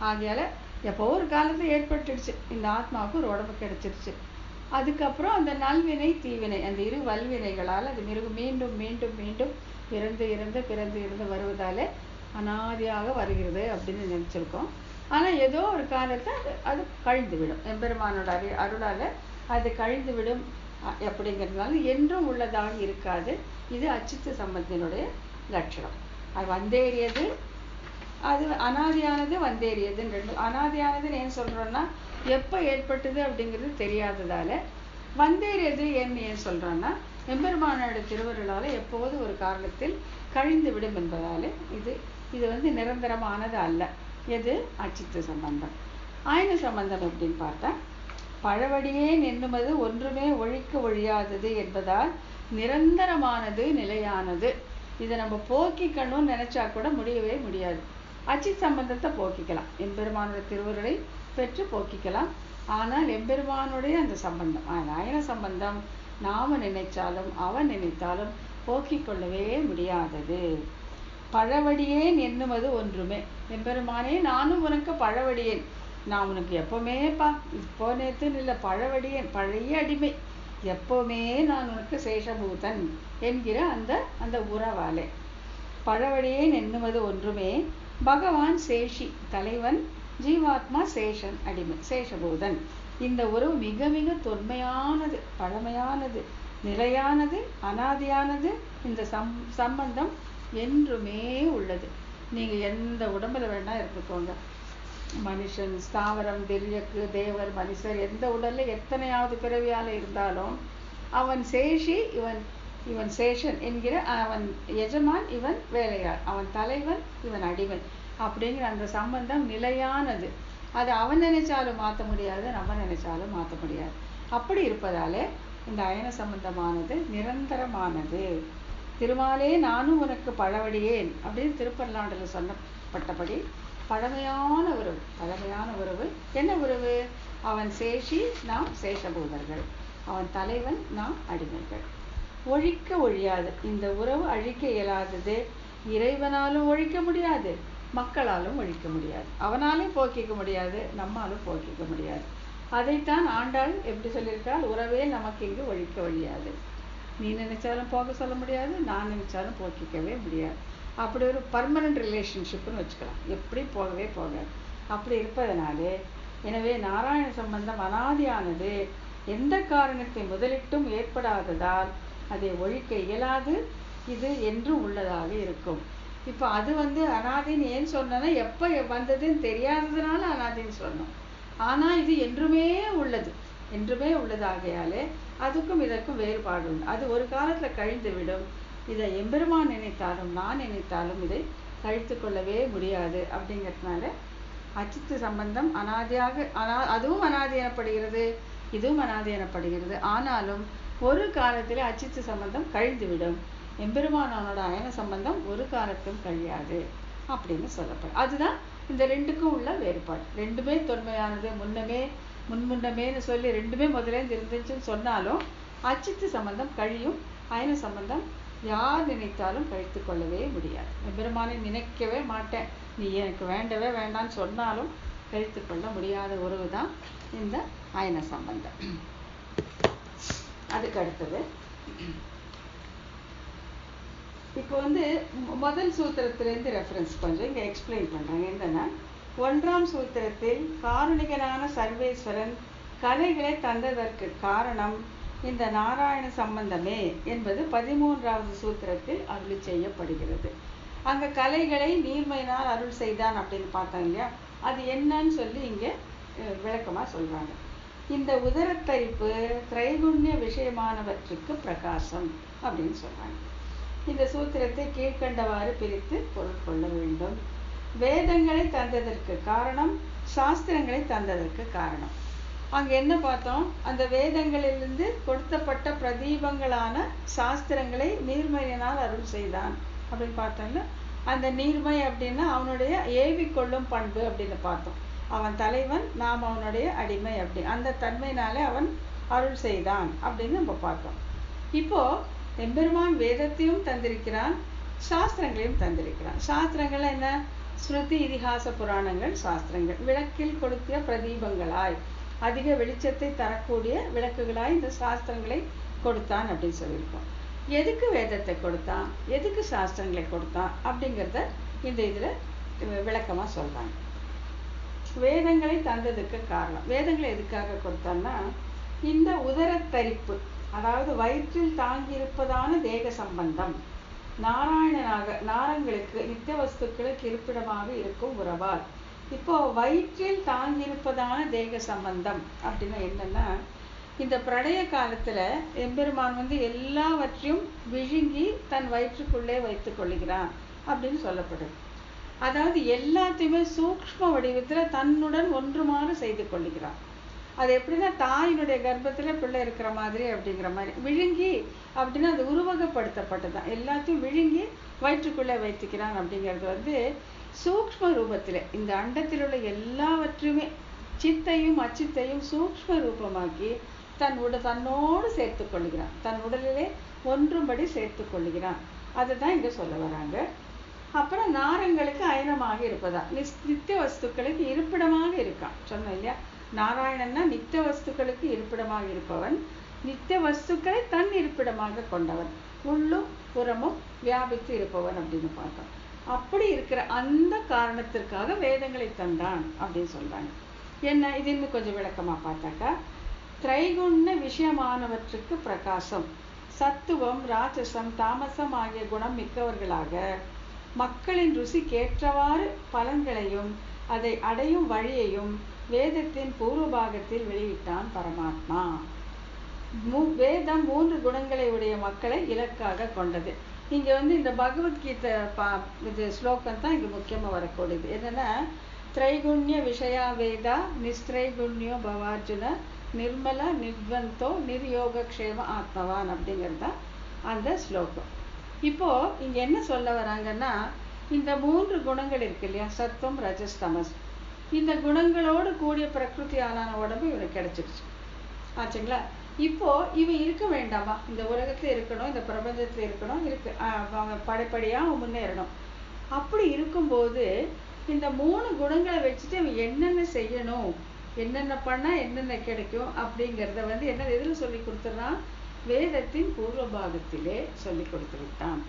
ஆகையால எப்போ ஒரு காலத்தில் ஏற்பட்டுடுச்சு, இந்த ஆத்மாவுக்கு ஒரு உடம்பு கிடைச்சிருச்சு. அதுக்கப்புறம் அந்த நல்வினை தீவினை அந்த 2 வல்வினைகளால் அது மீண்டும் மீண்டும் மீண்டும் பிறந்து வருவதாலே அனாதியாக வருகிறது அப்படின்னு நினைச்சிருக்கோம். ஆனால் ஏதோ ஒரு காலத்தை அது கழிந்து விடும். எம்பெருமானோட அருளால் அது கழிந்து விடும் அப்படிங்கிறதுனால என்றும் உள்ளதாக இருக்காது. இது அச்சித்து சம்பந்தத்தினுடைய லட்சணம். அது வந்தேறியது, அது அனாதியானது வந்தேறியதுன்னு 2. அனாதியானதுன்னு ஏன் சொல்கிறோன்னா எப்போ ஏற்பட்டது அப்படிங்கிறது தெரியாததால, வந்தேறியது ஏன் சொல்கிறோன்னா எம்பெருமானோட திருவருளால் எப்போது ஒரு காரணத்தில் கழிந்து விடும் என்பதால் இது நிரந்தரமானது அல்ல. எது? அச்சித்து சம்பந்தம். ஆயன சம்பந்தம் எப்படின்னு பார்த்தா, பழவடியேன் என்னுமது ஒன்றுமே ஒழிக்க ஒழியாதது என்பதால் நிரந்தரமானது நிலையானது. இதை நம்ம போக்கிக்கணும்னு நினைச்சா கூட முடியவே முடியாது. அச்சித் சம்பந்தத்தை போக்கிக்கலாம், எம்பெருமானோட திருவருளை பெற்று போக்கிக்கலாம். ஆனால் எம்பெருமானுடைய அந்த சம்பந்தம் ஆயன சம்பந்தம் நாம நினைச்சாலும் அவன் நினைத்தாலும் போக்கிக் கொள்ளவே முடியாதது. பழவடியேன் என்னுவது ஒன்றுமே, எம்பெருமானே நானும் உனக்கு பழவடியேன், நான் உனக்கு எப்பவுமேப்பா, இப்போ நேத்துன்னு இல்லை, பழவடியேன் பழைய அடிமை, எப்பவுமே நான் உனக்கு சேஷபூதன் என்கிற அந்த உறவாலே. பழவடியேன் என்னுவது ஒன்றுமே, பகவான் சேஷி தலைவன், ஜீவாத்மா சேஷன் அடிமை சேஷபூதன். இந்த உறவு மிக மிக தொன்மையானது, பழமையானது, நிலையானது, அனாதியானது. இந்த சம்பந்தம் என்றுமே உள்ளது. நீங்கள் எந்த உடம்புல வேணா இருந்துக்கோங்க, மனுஷன், ஸ்தாவரம், திரியக்கு, தேவர், மனுஷர், எந்த உடல்ல எத்தனையாவது பிறவியால் இருந்தாலும் அவன் சேஷி, இவன் இவன் சேஷன் என்கிற அவன் எஜமான், இவன் வேலையாள், அவன் தலைவன், இவன் அடிமை அப்படிங்கிற அந்த சம்பந்தம் நிலையானது. அது அவன் நினைச்சாலும் மாற்ற முடியாது, நம்ம நினைச்சாலும் மாற்ற முடியாது. அப்படி இருப்பதாலே இந்த அயன சம்பந்தமானது நிரந்தரமானது. திருமாலே நானும் உனக்கு பழவடியேன் அப்படின்னு திருப்பல்லாண்டில் சொல்லப்பட்டபடி பழமையான உறவு. பழமையான உறவு என்ன உறவு? அவன் சேஷி, நாம் சேஷபூதர்கள். அவன் தலைவன், நாம் அடிமைகள். ஒழிக்க ஒழியாது. இந்த உறவு அழிக்க இயலாதது. இறைவனாலும் ஒழிக்க முடியாது, மக்களாலும் ஒழிக்க முடியாது. அவனாலும் போக்கிக்க முடியாது, நம்மாலும் போக்கிக்க முடியாது. அதைத்தான் ஆண்டாள் எப்படி சொல்லியிருக்காள்? உறவே நமக்கு இங்கு ஒழிக்க ஒழியாது. நீ நினைச்சாலும் போக சொல்ல முடியாது, நான் நினைச்சாலும் போக்கிக்கவே முடியாது. அப்படி ஒரு பர்மனன்ட் ரிலேஷன்ஷிப்னு வச்சுக்கலாம். எப்படி போகவே போகாது. அப்படி இருப்பதனாலே எனவே நாராயண சம்பந்தம் அனாதியானது. எந்த காரணத்தை முதலிட்டும் ஏற்படாததால் அதை ஒழிக்க இயலாது. இது என்றும் உள்ளதாக இருக்கும். இப்போ அது அனாதின்னு ஏன் சொன்னோன்னா, எப்போ வந்ததுன்னு தெரியாததுனால அனாதின்னு சொன்னோம். ஆனால் இது என்றுமே உள்ளது, என்றுமே உள்ளதாகையாலே அதுக்கும் இதற்கும் வேறுபாடு உண்டு. அது ஒரு காலத்தில் கழிந்து விடும். இதை எம்பெருமான் நினைத்தாலும் நான் நினைத்தாலும் இதை கழித்து கொள்ளவே முடியாது. அப்படிங்கிறதுனால அச்சித்து சம்பந்தம் அனாதியாக அதுவும் அனாதி எனப்படுகிறது, இதுவும் அனாதி எனப்படுகிறது. ஆனாலும் ஒரு காலத்தில் அச்சித்து சம்பந்தம் கழிந்துவிடும். எம்பெருமானோட அயன சம்பந்தம் ஒரு காலத்தும் கழியாது அப்படின்னு சொல்லப்படும். அதுதான் இந்த ரெண்டுக்கும் உள்ள வேறுபாடு. ரெண்டுமே தொன்மையானது. முன்முன்னமேன்னு சொல்லி ரெண்டுமே முதலேருந்து இருந்துச்சுன்னு சொன்னாலும் அச்சித்து சம்பந்தம் கழியும். அயன சம்பந்தம் யார் நினைத்தாலும் கழித்து கொள்ளவே முடியாது. எம்பெருமானை நினைக்கவே மாட்டேன், நீ எனக்கு வேண்டவே வேண்டான்னு சொன்னாலும் கழித்து கொள்ள முடியாத உறவு தான் இந்த அயன சம்பந்தம். அதுக்கு அடுத்தது இப்போ முதல் சூத்திரத்திலேருந்து ரெஃபரன்ஸ் கொஞ்சம் இங்கே எக்ஸ்பிளைன் பண்ணுறாங்க. என்னன்னா, 1ஆம் சூத்திரத்தில் காருணிகனான சர்வேஸ்வரன் கலைகளை தந்ததற்கு காரணம் இந்த நாராயண சம்பந்தமே என்பது 13வது சூத்திரத்தில் அருளி செய்யப்படுகிறது. அங்கே கலைகளை நீர்மையினால் அருள் செய்தான் அப்படின்னு பார்த்தோம் இல்லையா? அது என்னன்னு சொல்லி இங்கே விளக்கமாக சொல்கிறாங்க. இந்த உதரத்தரிப்பு திரைகுண்ய விஷயமானவற்றுக்கு பிரகாசம் அப்படின்னு சொல்கிறாங்க. இந்த சூத்திரத்தை கீழ்கண்டவாறு பிரித்து பொருள் கொள்ள வேண்டும். வேதங்களை தந்ததற்கு காரணம், சாஸ்திரங்களை தந்ததற்கு காரணம். அங்கே என்ன பார்த்தோம்? அந்த வேதங்களிலிருந்து கொடுத்தப்பட்ட பிரதீபங்களான சாஸ்திரங்களை நீர்மையினால் அருள் செய்தான் அப்படின்னு பார்த்தோம்ல. அந்த நீர்மை அப்படின்னா அவனுடைய ஏவிக்கொள்ளும் பண்பு அப்படின்னு பார்த்தோம். அவன் தலைவன், நாம் அவனுடைய அடிமை. அப்படி அந்த தன்மையினாலே அவன் அருள் செய்தான் அப்படின்னு நம்ம பார்த்தோம். இப்போ எம்பெருமான் வேதத்தையும் தந்திருக்கிறான், சாஸ்திரங்களையும் தந்திருக்கிறான். சாஸ்திரங்கள் என்ன? ஸ்ருதி, இதிகாச, புராணங்கள் சாஸ்திரங்கள். விளக்கில் கொடுக்கிற பிரதீபங்களாய், அதிக வெளிச்சத்தை தரக்கூடிய விளக்குகளாய் இந்த சாஸ்திரங்களை கொடுத்தான் அப்படின்னு சொல்லியிருக்கோம். எதுக்கு வேதத்தை கொடுத்தான், எதுக்கு சாஸ்திரங்களை கொடுத்தான் அப்படிங்கிறத இந்த இதில் விளக்கமாக சொல்கிறாங்க. வேதங்களை தந்ததுக்கு காரணம், வேதங்களை எதுக்காக கொடுத்தான்னா, இந்த உதரத்தரிப்பு, அதாவது வயிற்றில் தாங்கியிருப்பதான தேக சம்பந்தம் நாரங்களுக்கு நித்திய வஸ்துக்களுக்கு இருப்பிடமாக இருக்கும் உறவால். இப்போ வயிற்றில் தாங்கியிருப்பதான தேக சம்பந்தம் அப்படின்னா என்னன்னா, இந்த பிரளய காலத்துல எம்பெருமான் எல்லாவற்றையும் விழுங்கி தன் வயிற்றுக்குள்ளே வைத்துக் கொள்ளுகிறான் அப்படின்னு சொல்லப்படுது. அதாவது எல்லாத்தையுமே சூக்ஷ்ம வடிவத்துல தன்னுடன் ஒன்றுமாறு செய்து கொள்ளுகிறான். அது எப்படின்னா, தாயினுடைய கர்ப்பத்துல பிள்ளை இருக்கிற மாதிரி அப்படிங்கிற மாதிரி. விழுங்கி அப்படின்னா அது உருவகப்படுத்தப்பட்டதான். எல்லாத்தையும் விழுங்கி வயிற்றுக்குள்ளே வைத்துக்கிறான் அப்படிங்கிறது சூக்ஷ்ம ரூபத்தில் இந்த அண்டத்தில் உள்ள எல்லாவற்றையுமே சித்தையும் அச்சித்தையும் சூக்ஷ்ம ரூபமாக்கி தன்னோடு சேர்த்து கொள்ளுகிறான், தன் உடலிலே ஒன்றும்படி சேர்த்து கொள்ளுகிறான். அதுதான் இங்க சொல்ல வராங்க. அப்புறம் நாரங்களுக்கு அயனமாக இருப்பதா, நித்திய வஸ்துக்களுக்கு இருப்பிடமாக இருக்கான் சொன்னோம் இல்லையா? நாராயணன்னா நித்திய வஸ்துக்களுக்கு இருப்பிடமாக இருப்பவன், நித்திய வஸ்துக்களை தன் இருப்பிடமாக கொண்டவன், உள்ளும் புறமும் வியாபித்து இருப்பவன் அப்படின்னு பார்த்தோம். அப்படி இருக்கிற அந்த காரணத்திற்காக வேதங்களை தந்தான் அப்படின்னு சொல்றாங்க. என்ன இது இன்னும் கொஞ்சம் விளக்கமா பார்த்தாக்கா, திரைகுண விஷயமானவற்றுக்கு பிரகாசம், சத்துவம், ராட்சசம், தாமசம் ஆகிய குணம் மிக்கவர்களாக மக்களின் ருசிக்கேற்றவாறு பலன்களையும் அதை அடையும் வழியையும் வேதத்தின் பூர்வபாகத்தில் வெளியிட்டான் பரமாத்மா. வேதம் 3 குணங்களை உடைய மக்களை இலக்காக கொண்டது. இங்க இந்த பகவத்கீதை இது ஸ்லோகம் தான் இங்க முக்கியமா வரக்கூடியது. என்னன்னா, திரைகுண்ய விஷயா வேதா நிஸ்திரைகுண்யோ பவார்ஜுன நிர்மல நிர்வந்தோ நிர்யோகக்ஷேம ஆத்மவான் அப்படிங்கிறது தான் அந்த ஸ்லோகம். இப்போ இங்க என்ன சொல்ல வராங்கன்னா, இந்த 3 குணங்கள் இருக்கு இல்லையா, சத்துவம் ரஜஸ் தமஸ், இந்த குணங்களோடு கூடிய பிரகிருதியான உடம்பு இவனுக்கு கிடைச்சிருச்சு ஆச்சுங்களா. இப்போ இவன் இருக்க வேண்டாமா, இந்த உலகத்துல இருக்கணும், இந்த பிரபஞ்சத்துல இருக்கணும், அவன் படைப்படியா முன்னேறணும். அப்படி இருக்கும்போது இந்த 3 குணங்களை வச்சுட்டு அவன் என்னென்ன செய்யணும், என்னென்ன பண்ணா என்னென்ன கிடைக்கும் அப்படிங்கிறத என்ன எதில் சொல்லி கொடுத்துறான், வேதத்தின் பூர்வ பாகத்திலே சொல்லி கொடுத்து விட்டான்.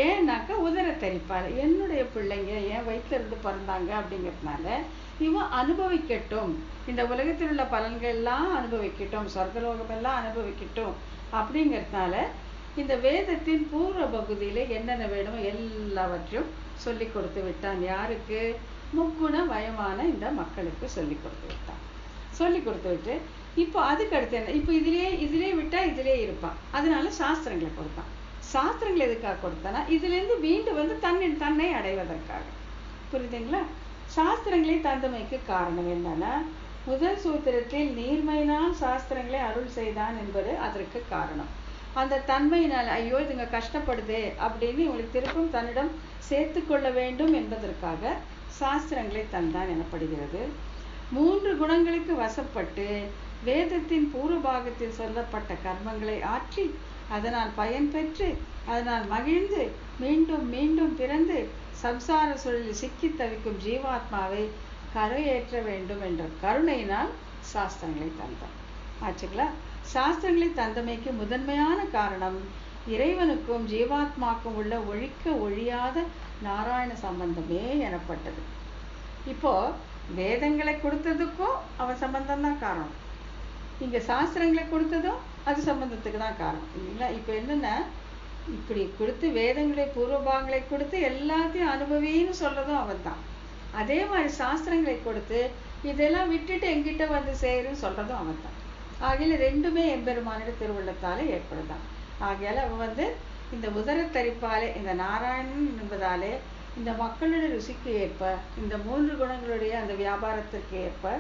ஏன்னாக்கா உதரத்தரிப்பார், என்னுடைய பிள்ளைங்க என் வயிற்றுல இருந்து பிறந்தாங்க அப்படிங்கிறதுனால இவன் அனுபவிக்கட்டும், இந்த உலகத்தில் உள்ள பலன்கள் எல்லாம் அனுபவிக்கட்டும், சொர்க்கலோகம் எல்லாம் அனுபவிக்கட்டும் அப்படிங்கிறதுனால இந்த வேதத்தின் பூர்வ பகுதியில என்னென்ன வேணுமோ எல்லாவற்றையும் சொல்லி கொடுத்து விட்டான். யாருக்கு? முக்குண வயமான இந்த மக்களுக்கு சொல்லி கொடுத்து விட்டான். சொல்லி கொடுத்து விட்டு இப்போ அதுக்கு அடுத்து என்ன, இப்போ இதுலயே விட்டா இதுலயே இருப்பான், அதனால சாஸ்திரங்களை கொடுத்தான். சாஸ்திரங்களை எதுக்காக கொடுத்தானா, இதுல இருந்து மீண்டு தன்னை அடைவதற்காக. புரியுதுங்களா? சாஸ்திரங்களை தந்தமைக்கு காரணம் என்னன்னா, முதல் சூத்திரத்தில் நீர்மையினால் சாஸ்திரங்களை அருள் செய்தான் என்பது அதற்கு காரணம். அந்த தன்மையினால் ஐயோ இதுங்க கஷ்டப்படுதே அப்படின்னு இவங்களுக்கு திருப்பும் தன்னிடம் சேர்த்து கொள்ள வேண்டும் என்பதற்காக சாஸ்திரங்களை தந்தான் எனப்படுகிறது. 3 குணங்களுக்கு வசப்பட்டு வேதத்தின் பூர்வபாகத்தில் சொல்லப்பட்ட கர்மங்களை ஆற்றி அதனால் பயன் பெற்று அதனால் மகிழ்ந்து மீண்டும் மீண்டும் பிறந்து சம்சார சூழலில் சிக்கி தவிக்கும் ஜீவாத்மாவை கரையேற்ற வேண்டும் என்ற கருணையினால் சாஸ்திரங்களை தந்தான் ஆச்சுங்களா. சாஸ்திரங்களை தந்தமைக்கு முதன்மையான காரணம் இறைவனுக்கும் ஜீவாத்மாக்கும் உள்ள ஒழிக்க ஒழியாத நாராயண சம்பந்தமே எனப்பட்டது. இப்போ வேதங்களை கொடுத்ததுக்கும் அவன் சம்பந்தம் தான் காரணம், இங்க சாஸ்திரங்களை கொடுத்ததும் அது சம்பந்தத்துக்கு தான் காரணம் இல்லைங்களா. இப்போ என்னன்னா, இப்படி கொடுத்து வேதங்களை பூர்வபாகங்களை கொடுத்து எல்லாத்தையும் அனுபவின்னு சொல்றதும் அவன் தான். அதே மாதிரி சாஸ்திரங்களை கொடுத்து இதெல்லாம் விட்டுட்டு எங்கிட்ட சேருன்னு சொல்றதும் அவன் தான். ஆகையில ரெண்டுமே எம்பெருமானிட திருவுள்ளத்தாலே ஏற்படுதான். ஆகையால அவன் இந்த உதரத்தரிப்பாலே, இந்த நாராயணன் என்பதாலே இந்த மக்களுடைய ருசிக்கு ஏற்ப, இந்த 3 குணங்களுடைய அந்த வியாபாரத்திற்கு ஏற்ப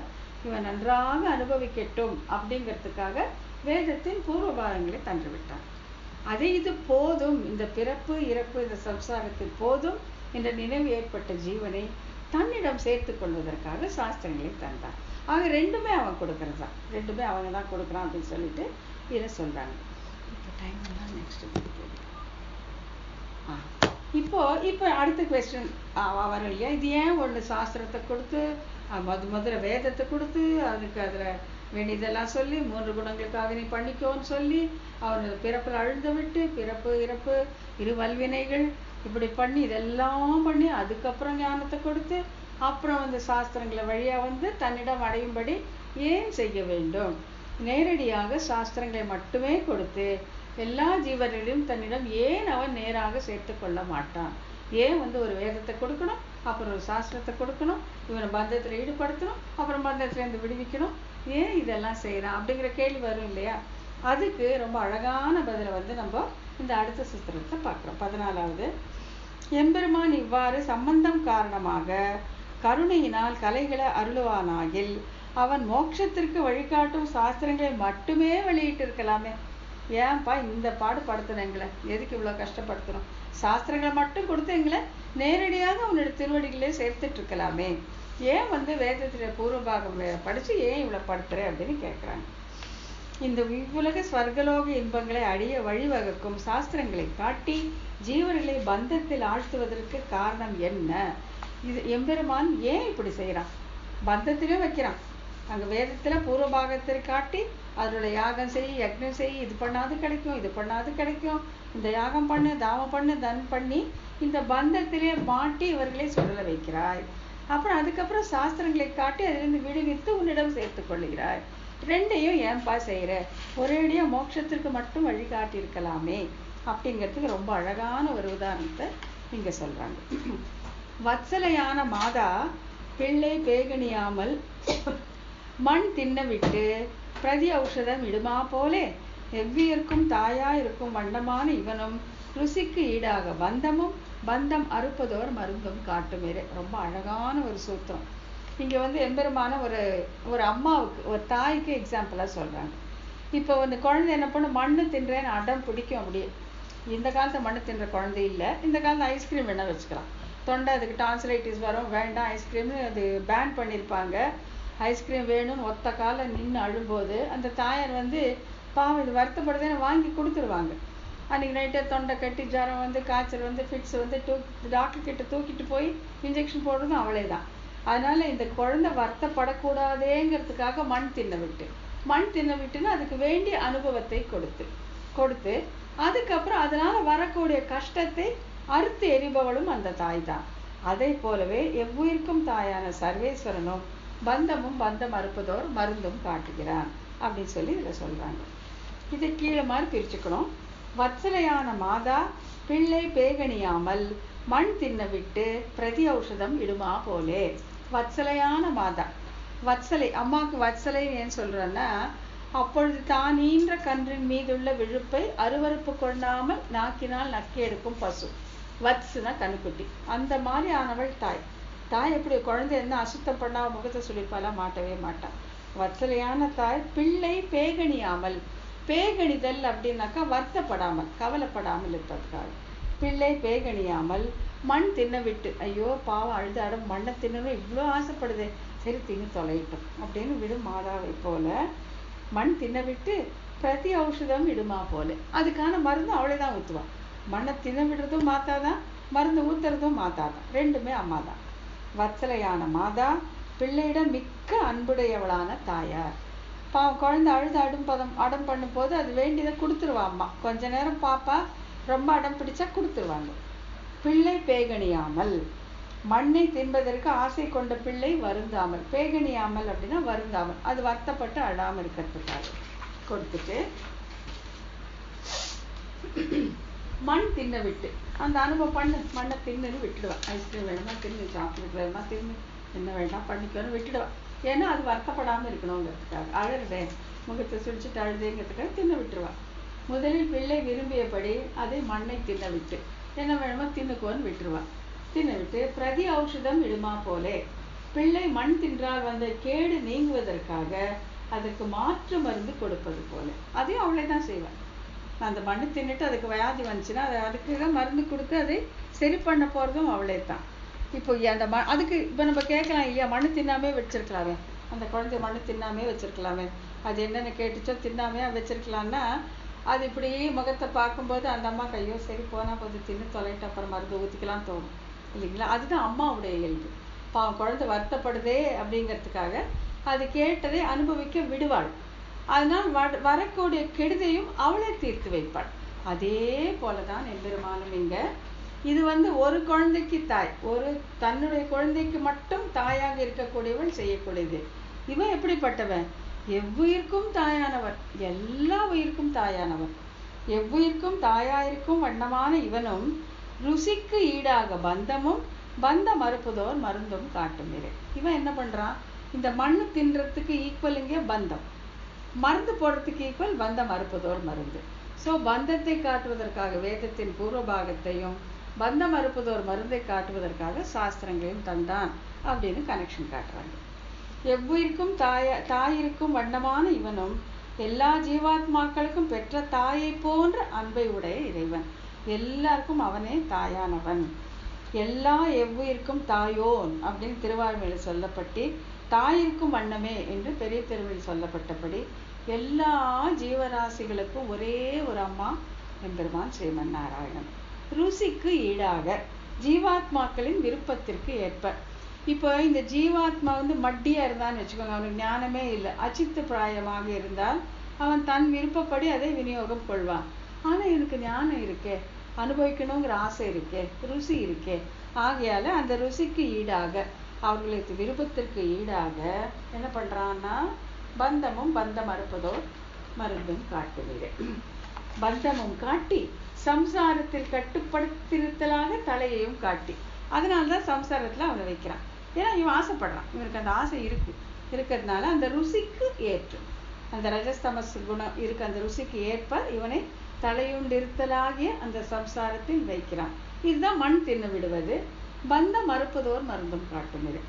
இவன் நன்றாக அனுபவிக்கட்டும் அப்படிங்கிறதுக்காக வேதத்தின் பூர்வபாகங்களை தந்து விட்டான். அது இது போதும், இந்த பிறப்பு இறப்பு இந்த சம்சாரத்தில் போதும் என்ற நினைவு ஏற்பட்ட ஜீவனை தன்னிடம் சேர்த்து கொள்வதற்காக சாஸ்திரங்களை தந்தான். ஆக ரெண்டுமே அவன் கொடுக்கறது தான், ரெண்டுமே அவங்க தான் கொடுக்குறான் அப்படின்னு சொல்லிட்டு இதை சொல்றாங்க. இப்போ டைம் எல்லாம் நெக்ஸ்ட் இப்போ அடுத்த கொஸ்டின் வரும் இல்லையா, இது ஏன் ஒன்று சாஸ்திரத்தை கொடுத்து முதல்ல வேதத்தை கொடுத்து அதுக்கு அதில் வேண்டியதெல்லாம் சொல்லி 3 குணங்களுக்காக நீ பண்ணிக்கோன்னு சொல்லி அவனோட பிறப்பில் அழுந்த விட்டு பிறப்பு இறப்பு இரு வல்வினைகள் இப்படி பண்ணி இதெல்லாம் பண்ணி அதுக்கப்புறம் ஞானத்தை கொடுத்து அப்புறம் சாஸ்திரங்களை வழியா தன்னிடம் அடையும்படி ஏன் செய்ய வேண்டும்? நேரடியாக சாஸ்திரங்களை மட்டுமே கொடுத்து எல்லா ஜீவர்களையும் தன்னிடம் ஏன் அவன் நேராக சேர்த்து கொள்ள மாட்டான்? ஏன் ஒரு வேதத்தை கொடுக்கணும், அப்புறம் ஒரு சாஸ்திரத்தை கொடுக்கணும், இவனை பந்தத்தில் ஈடுபடுத்தணும், அப்புறம் பந்தத்திலேருந்து விடுவிக்கணும், ஏன் இதெல்லாம் செய்யறான் அப்படிங்கிற கேள்வி வரும் இல்லையா. அதுக்கு ரொம்ப அழகான பதிலை நம்ம இந்த அடுத்த சூத்திரத்தை பார்க்குறோம். 14வது, எம்பெருமான் இவ்வாறு சம்பந்தம் காரணமாக கருணையினால் கலைகளை அருளுவானாகில் அவன் மோட்சத்திற்கு வழிகாட்டும் சாஸ்திரங்களை மட்டுமே வெளியிட்டு இருக்கலாமே. ஏன்பா இந்த பாடுபடுத்தணும் எங்களை, எதுக்கு இவ்வளோ கஷ்டப்படுத்தணும்? சாஸ்திரங்களை மட்டும் கொடுத்து எங்களை நேரடியாக அவனோட திருவடிகளே சேர்த்துட்டு இருக்கலாமே. ஏன் வேதத்துல பூர்வபாகம் படிச்சு ஏன் இவ்வளோ படுத்துற அப்படின்னு கேட்குறாங்க. இந்த இவ்வுலக ஸ்வர்கலோக இன்பங்களை அடைய வழிவகுக்கும் சாஸ்திரங்களை காட்டி ஜீவர்களை பந்தத்தில் ஆழ்த்துவதற்கு காரணம் என்ன? இது எம்பெருமான் ஏன் இப்படி செய்யறான்? பந்தத்திலே வைக்கிறான், அங்க வேதத்துல பூர்வபாகத்தை காட்டி அதோட யாகம் செய், யக்னம் செய், இது பண்ணாது கிடைக்கும், இது பண்ணாது கிடைக்கும், இந்த யாகம் பண்ணு, தாமம் பண்ணு, தன் பண்ணி இந்த பந்தத்திலே மாட்டி இவர்களை சுழல வைக்கிறாய். அப்புறம் அதுக்கப்புறம் சாஸ்திரங்களை காட்டி அதிலிருந்து விடுவித்து உன்னிடம் சேர்த்து கொள்ளுகிறாய். ரெண்டையும் ஏன்பா செய்யற? ஒரேடியா மோட்சத்திற்கு மட்டும் வழிகாட்டி இருக்கலாமே அப்படிங்கிறதுக்கு ரொம்ப அழகான ஒரு உதாரணத்தை இங்க சொல்றாங்க. வத்சலையான மாதா பிள்ளை பேகணியாமல் மண் தின்ன விட்டு பிரதி ஔஷதம் இடுமா போலே எவ்வியர்க்கும் தாயாயிருக்கும் வண்ணமான இவனும் ருசிக்கு ஈடாக பந்தமும் பந்தம் அறுப்பதோர் மருந்தும் காட்டுமேரே. ரொம்ப அழகான ஒரு சூத்திரம். இங்கே வந்து எம்பெருமான ஒரு அம்மாவுக்கு, ஒரு தாய்க்கு எக்ஸாம்பிளாக சொல்கிறாங்க. இப்போ வந்து குழந்தை என்ன பண்ணும், மண்ணு தின்றேன்னு அடம் பிடிக்கும். அப்படியே இந்த காலத்து மண்ணு தின்ற குழந்தை இல்லை. இந்த காலத்து ஐஸ்கிரீம் வேணால் வச்சுக்கலாம். தொண்டை அதுக்கு டான்சிலைட்டிஸ் வரும், வேண்டாம் ஐஸ்கிரீம்னு அது பேன் பண்ணியிருப்பாங்க. ஐஸ்கிரீம் வேணும்னு ஒத்த காலம் நின்று அழும்போது அந்த தாயார் வந்து பாவம் இது வருத்தப்படுதுன்னு வாங்கி கொடுத்துருவாங்க. அன்றைக்கி நைட்டே தொண்டை கட்டி ஜரம் வந்து காய்ச்சல் வந்து ஃபிட்ஸ் வந்து டாக்டர் கிட்ட தூக்கிட்டு போய் இன்ஜெக்ஷன் போடுறதும் அவளே தான். அதனால் இந்த குழந்தை வருத்தப்படக்கூடாதேங்கிறதுக்காக மண் தின்ன விட்டுன்னு அதுக்கு வேண்டிய அனுபவத்தை கொடுத்து அதுக்கப்புறம் அதனால் வரக்கூடிய கஷ்டத்தை அறுத்து எரிபவளும் அந்த தாய் தான். அதை போலவே எவ்வுயிருக்கும் தாயான சர்வேஸ்வரனும் பந்தமும் பந்தம் அறுப்பதோர் மருந்தும் காட்டுகிறான் அப்படின்னு சொல்லி இதில் சொல்கிறாங்க. இதை கீழே மாதிரி பிரிச்சுக்கணும். வத்சலையான மாதா பிள்ளை பேகணியாமல் மண் தின்ன விட்டு பிரதி ஔஷதம் இடுமா போலே. வத்சலையான மாதா, வத்சலை அம்மாவுக்கு வத்சலை ஏன் சொல்கிறேன்னா, அப்பொழுது தான் ஈன்ற கன்றின் மீதுள்ள விழுப்பை அருவறுப்பு கொண்டாமல் நாக்கினால் நக்கி எடுக்கும் பசு. வத்சுனா கண்ணுக்குட்டி. அந்த மாதிரி ஆனவள் தாய் எப்படி குழந்தை என்ன அசுத்தம் பண்ணா முகத்தை சொல்லிப்பாலாம் மாட்டவே மாட்டான். வத்சலையான தாய் பிள்ளை பேகணியாமல், பேகணிதல் அப்படின்னாக்கா வருத்தப்படாமல் கவலைப்படாமல் இருப்பதற்காக. பிள்ளை பேகணியாமல் மண் தின்ன விட்டு, ஐயோ பாவம் அழுது அடம் மண்ணை தின்னணும் இவ்வளோ ஆசைப்படுதே, சரி தின்னு தொலையிட்டோம் அப்படின்னு விடும் மாதாவை போல மண் தின்ன விட்டு பிரதி ஔஷதம் இடுமா போல. அதுக்கான மருந்து அவளே தான் ஊற்றுவான். மண்ணை தின்ன விடுறதும் மாத்தாதான், மருந்து ஊத்துறதும் மாத்தாதான், ரெண்டுமே அம்மா தான். வத்சலையான மாதா பிள்ளையிடம் மிக்க அன்புடையவளான தாயார். பாவம் குழந்தை அழுது அடம் பண்ணும் போது அது வேண்டியதை கொடுத்துருவா அம்மா. கொஞ்ச நேரம் பாப்பா ரொம்ப அடம் பிடிச்சா கொடுத்துருவாங்க. பிள்ளை பேகணியாமல், மண்ணை தின்பதற்கு ஆசை கொண்ட பிள்ளை வருந்தாமல். பேகணியாமல் அப்படின்னா வருந்தாமல், அது வருத்தப்பட்டு அழாமல் இருக்கிறதுக்காக கொடுத்துட்டு மண் தின்ன விட்டு அந்த அனுபவம் பண்ணு, மண்ணை தின்னு விட்டுடுவான். ஐஸ்கிரீம் வேணுமா தின்னு, சாக்லேட் வேணுமா தின்னு, என்ன வேண்டாம் பண்ணிக்கணும் விட்டுடுவான். ஏன்னா அது வருத்தப்படாமல் இருக்கணுங்கிறதுக்காக. அழுறதே முகத்தை சுடிச்சுட்டு அழுதேங்கிறதுக்காக தின்ன விட்டுருவான். முதலில் பிள்ளை விரும்பியபடி அதை மண்ணை தின்ன விட்டு என்ன வேணுமோ தின்னுக்கோன்னு விட்டுருவான். தின்ன விட்டு பிரதி ஔஷதம் இடுமா போலே, பிள்ளை மண் தின்றால் வந்த கேடு நீங்குவதற்காக அதுக்கு மாற்று மருந்து கொடுப்பது போல அதையும் அவளே தான் செய்வாள். அந்த மண்ணு தின்னுட்டு அதுக்கு வியாதி வந்துச்சுன்னா அதுக்கு மருந்து கொடுத்து அதை சரி பண்ண போகிறதும் அவளே தான். இப்போ அந்த அதுக்கு இப்போ நம்ம கேட்கலாம் இல்லையா, மண்ணு தின்னாமே வச்சிருக்கலாமே, அந்த குழந்தைய மண்ணு தின்னாமே வச்சிருக்கலாமே, அது என்னென்ன கேட்டுச்சோ தின்னாமே வச்சிருக்கலான்னா, அது இப்படி முகத்தை பார்க்கும்போது அந்த அம்மா கையோ சரி போனால் கொஞ்சம் தின்னு தொலைட்டு அப்புறம் மருந்து ஊற்றிக்கலாம் தோணும் இல்லைங்களா. அதுதான் அம்மாவுடைய இயல்பு. பாவம் குழந்தை வருத்தப்படுதே அப்படிங்கிறதுக்காக அது கேட்டதை அனுபவிக்க விடுவாள். அதனால் வரக்கூடிய கெடுதையும் அவளே தீர்த்து வைப்பாள். அதே போலதான் எம்பெருமானும் இங்க இது வந்து ஒரு குழந்தைக்கு தாய், ஒரு தன்னுடைய குழந்தைக்கு மட்டும் தாயாக இருக்கக்கூடியவள் செய்யக்கூடியது. இவன் எப்படிப்பட்டவன், எவ்வுயிருக்கும் தாயானவர், எல்லா உயிருக்கும் தாயானவர், எவ்வுயிருக்கும் தாயாயிருக்கும் வண்ணமான இவனும் ருசிக்கு ஈடாக பந்தமும் பந்த மறுப்பதோர் மருந்தும் காட்டும். இவன் என்ன பண்றான், இந்த மண்ணு தின்றதுக்கு ஈக்குவல் இங்கே பந்தம், மருந்து போடுறதுக்கு ஈக்குவல் பந்த மறுப்பதோர் மருந்து. ஸோ பந்தத்தை காட்டுவதற்காக வேதத்தின் பூர்வபாகத்தையும் பந்த மறுப்பதோர் மருந்தை காட்டுவதற்காக சாஸ்திரங்களையும் தந்தான் அப்படின்னு கனெக்ஷன் காட்டுறாங்க. எவ்வுயிருக்கும் தாயிருக்கும் வண்ணமான இவனும் எல்லா ஜீவாத்மாக்களுக்கும் பெற்ற தாயை போன்ற அன்பை உடைய இறைவன், எல்லாருக்கும் அவனே தாயானவன். எல்லா எவ்வுயிருக்கும் தாயோன் அப்படின்னு திருவாழ்மையில சொல்லப்பட்டு தாயிருக்கும் வண்ணமே என்று பெரிய திருவிழில் சொல்லப்பட்டபடி எல்லா ஜீவராசிகளுக்கும் ஒரே ஒரு அம்மா எம்பெருமான் ஸ்ரீமன் நாராயணன். ருசிக்கு ஈடாக ஜீவாத்மாக்களின் விருப்பத்திற்கு ஏற்ப. இப்போ இந்த ஜீவாத்மா வந்து மட்டியா இருந்தான்னு வச்சுக்கோங்க, அவனுக்கு ஞானமே இல்லை, அச்சித்து பிராயமாக இருந்தால் அவன் தன் விருப்பப்படி அதை விநியோகம் கொள்வான். ஆனால் எனக்கு ஞானம் இருக்கே, அனுபவிக்கணுங்கிற ஆசை இருக்கே, ருசி இருக்கே, ஆகையால அந்த ருசிக்கு ஈடாக அவர்களுக்கு விருப்பத்திற்கு ஈடாக என்ன பண்றான்னா பந்தமும் பந்தம் மறுப்பதோ மருந்தும் காட்டுவீரே. பந்தமும் காட்டி சம்சாரத்தில் கட்டுப்படுத்திருத்தலாக தலையையும் காட்டி, அதனால்தான் சம்சாரத்துல அவனை வைக்கிறான். ஏன்னா இவன் ஆசைப்படுறான், இவனுக்கு அந்த ஆசை இருக்கிறதுனால அந்த ருசிக்கு ஏற்று அந்த ரஜஸ்தமஸ் குணம் இருக்கு, அந்த ருசிக்கு ஏற்ப இவனை தலையுண்டிருத்தலாகிய அந்த சம்சாரத்தில் வைக்கிறான். இதுதான் மண் தின்னு விடுவது. பந்த மறுப்பதோர் மருந்தும் காட்டுமிரு.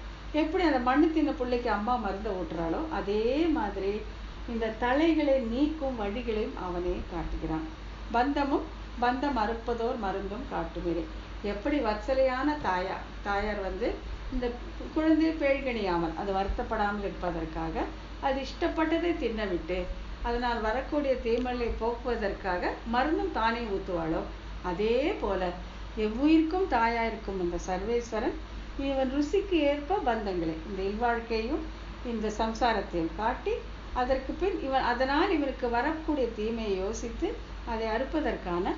எப்படி அந்த மண்ணு தின்ன பிள்ளைக்கு அம்மா மருந்தை ஊட்டுறாளோ அதே மாதிரி இந்த தலைகளை நீக்கும் வழிகளையும் அவனே காட்டுகிறான். பந்தமும் பந்தம் மறுப்பதோர் மருந்தும் காட்டுமிரு. எப்படி வத்சலையான தாயார் இந்த குழந்தையை பேழ்கணியாமல், அது வருத்தப்படாமல் இருப்பதற்காக, அது இஷ்டப்பட்டதை தின்னவிட்டு அதனால் வரக்கூடிய தீமையை போக்குவதற்காக மருந்தும் தானே ஊத்துவாளோ அதே போல எவ்வுயிர்க்கும் தாயாயிருக்கும் இந்த சர்வேஸ்வரன் இவன் ருசிக்கு ஏற்ப பந்தங்களை, இந்த இல்வாழ்க்கையும் இந்த சம்சாரத்தையும் காட்டி அதற்கு பின் அதனால் இவனுக்கு வரக்கூடிய தீமையை யோசித்து அதை அறுப்பதற்கான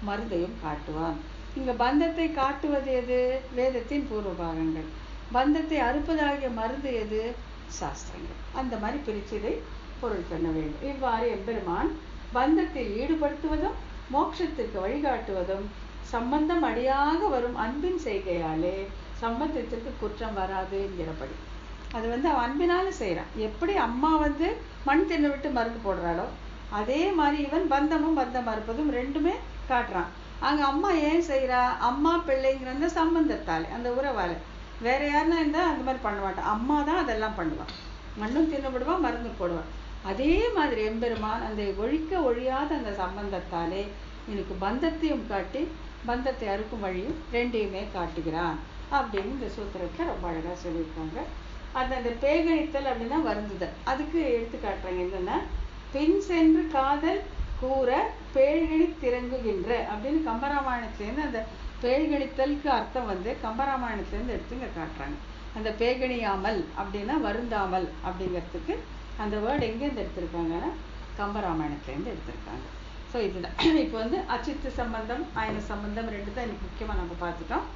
மருந்தையும் காட்டுவான். இங்க பந்தத்தை காட்டுவது எது? வேதத்தின் பூர்வ பாகங்கள். பந்தத்தை அறுப்பதாகிய மருந்து எது? சாஸ்திரங்கள். அந்த மாதிரி பிரிச்சதை பொருள் பண்ண வேண்டும். இவ்வாறு எம்பெருமான் பந்தத்தில் ஈடுபடுத்துவதும் மோட்சத்திற்கு வழிகாட்டுவதும் சம்பந்தம் அடியாக வரும் அன்பின் செய்கையாலே சம்பந்தத்திற்கு குற்றம் வராது என்கிறபடி. அது அவன் அன்பினால செய்யறான். எப்படி அம்மா மண் தின்னு விட்டு மருந்து போடுறாளோ அதே மாதிரி இவன் பந்தமும் பந்தம் மறுப்பதும் ரெண்டுமே காட்டுறான். அங்க அம்மா ஏன் செய்யறா? அம்மா பிள்ளைங்கிற அந்த சம்பந்தத்தாலே, அந்த உறவால. வேற யாருன்னா இருந்தா அந்த மாதிரி பண்ண மாட்டான். அம்மா தான் அதெல்லாம் பண்ணுவான். மண்ணும் தின்னு விடுவான், மருந்து போடுவான். அதே மாதிரி எம்பெருமான் அந்த ஒழியாத அந்த சம்பந்தத்தாலே எனக்கு பந்தத்தையும் காட்டி பந்தத்தை அறுக்கும் வழியும் ரெண்டையுமே காட்டுகிறான் அப்படின்னு இந்த சூத்திரத்துல ரொம்ப அழகா சொல்லியிருக்காங்க. அந்த பேகழித்தல் அப்படின்னா வருந்துதல். அதுக்கு எடுத்து காட்டுறாங்க. என்னன்னா, பின் சென்று காதல் கூற பேழ்கணி திறங்குகின்ற அப்படின்னு கம்பராமாயணத்திலேருந்து அந்த பேழ்கணித்தலுக்கு அர்த்தம் கம்பராமாயணத்திலேருந்து எடுத்துங்க காட்டுறாங்க. அந்த பேகணியாமல் அப்படின்னா வருந்தாமல் அப்படிங்கிறதுக்கு அந்த வேர்டு எங்கேருந்து எடுத்திருக்காங்கன்னா கம்பராமாயணத்திலேருந்து எடுத்திருக்காங்க. ஸோ இதுதான். இப்போ அச்சித்து சம்பந்தம் ஆயன சம்பந்தம் ரெண்டு தான் எனக்கு முக்கியமாக நம்ம பார்த்துட்டோம்.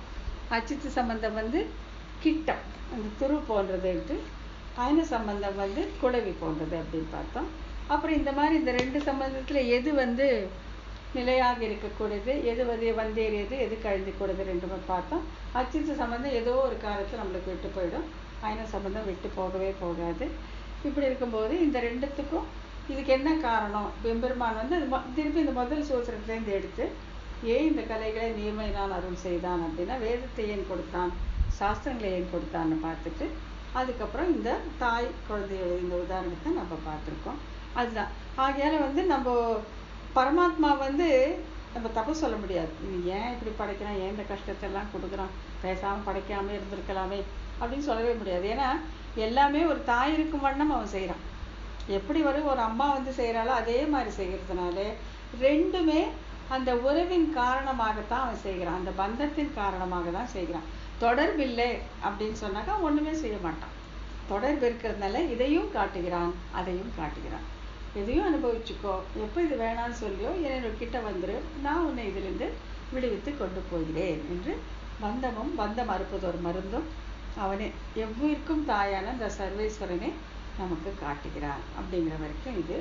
அச்சித்து சம்பந்தம் கிட்டம், அந்த துரு போன்றது, ஆயன சம்பந்தம் குளவி போன்றது அப்படின்னு பார்த்தோம். அப்புறம் இந்த மாதிரி இந்த ரெண்டு சம்பந்தத்தில் எது நிலையாக இருக்கக்கூடியது, எது வந்தேறியது, எது கழிந்து கூடது ரெண்டுமே பார்த்தோம். அச்சித்து சம்பந்தம் ஏதோ ஒரு காலத்தில் நம்மளுக்கு விட்டு போயிடும். ஆயன சம்பந்தம் விட்டு போகவே போகாது. இப்படி இருக்கும்போது இந்த ரெண்டுத்துக்கும் இதுக்கு என்ன காரணம்? எம்பெருமான் திருப்பி இந்த முதல் சூத்திரத்திலேருந்து எடுத்து ஏன் இந்த கலைகளை நீர்மையினால் அருள் செய்தான் அப்படின்னா, வேதத்தை ஏன் கொடுத்தான், சாஸ்திரங்களை ஏன் கொடுத்தான்னு பார்த்துட்டு அதுக்கப்புறம் இந்த தாய் குழந்தையோட இந்த உதாரணத்தை நம்ம பார்த்துருக்கோம். அதுதான். ஆகையால நம்ம பரமாத்மா நம்ம தப்பு சொல்ல முடியாது. ஏன் இப்படி படைக்கிறான், ஏன் இந்த கஷ்டத்தெல்லாம் கொடுக்குறான், பேசாமல் படைக்காம இருந்திருக்கலாமே அப்படின்னு சொல்லவே முடியாது. ஏன்னா எல்லாமே ஒரு தாய் இருக்கும் வண்ணம் அவன் செய்கிறான். எப்படி ஒரு அம்மா செய்கிறாளோ அதே மாதிரி செய்கிறதுனால ரெண்டுமே அந்த உறவின் காரணமாகத்தான் அவன் செய்கிறான். அந்த பந்தத்தின் காரணமாக தான் செய்கிறான். தொடர்பில்லை அப்படின்னு சொன்னாக்கா ஒன்றுமே செய்ய மாட்டான். தொடர்பு இருக்கிறதுனால இதையும் காட்டுகிறான், அதையும் காட்டுகிறான். எதையும் அனுபவிச்சுக்கோ, எப்போ இது வேணான்னு சொல்லியோ என்னோட கிட்ட வந்துரு, நான் உன்னை இதிலிருந்து விடுவித்து கொண்டு போகிறேன் என்று பந்தமும் பந்தம் அறுப்பதொரு மருந்தும் அவனே எவ்வுயிர்க்கும் தாயான இந்த சர்வேஸ்வரனே நமக்கு காட்டுகிறான் அப்படிங்கிற வரைக்கும் இது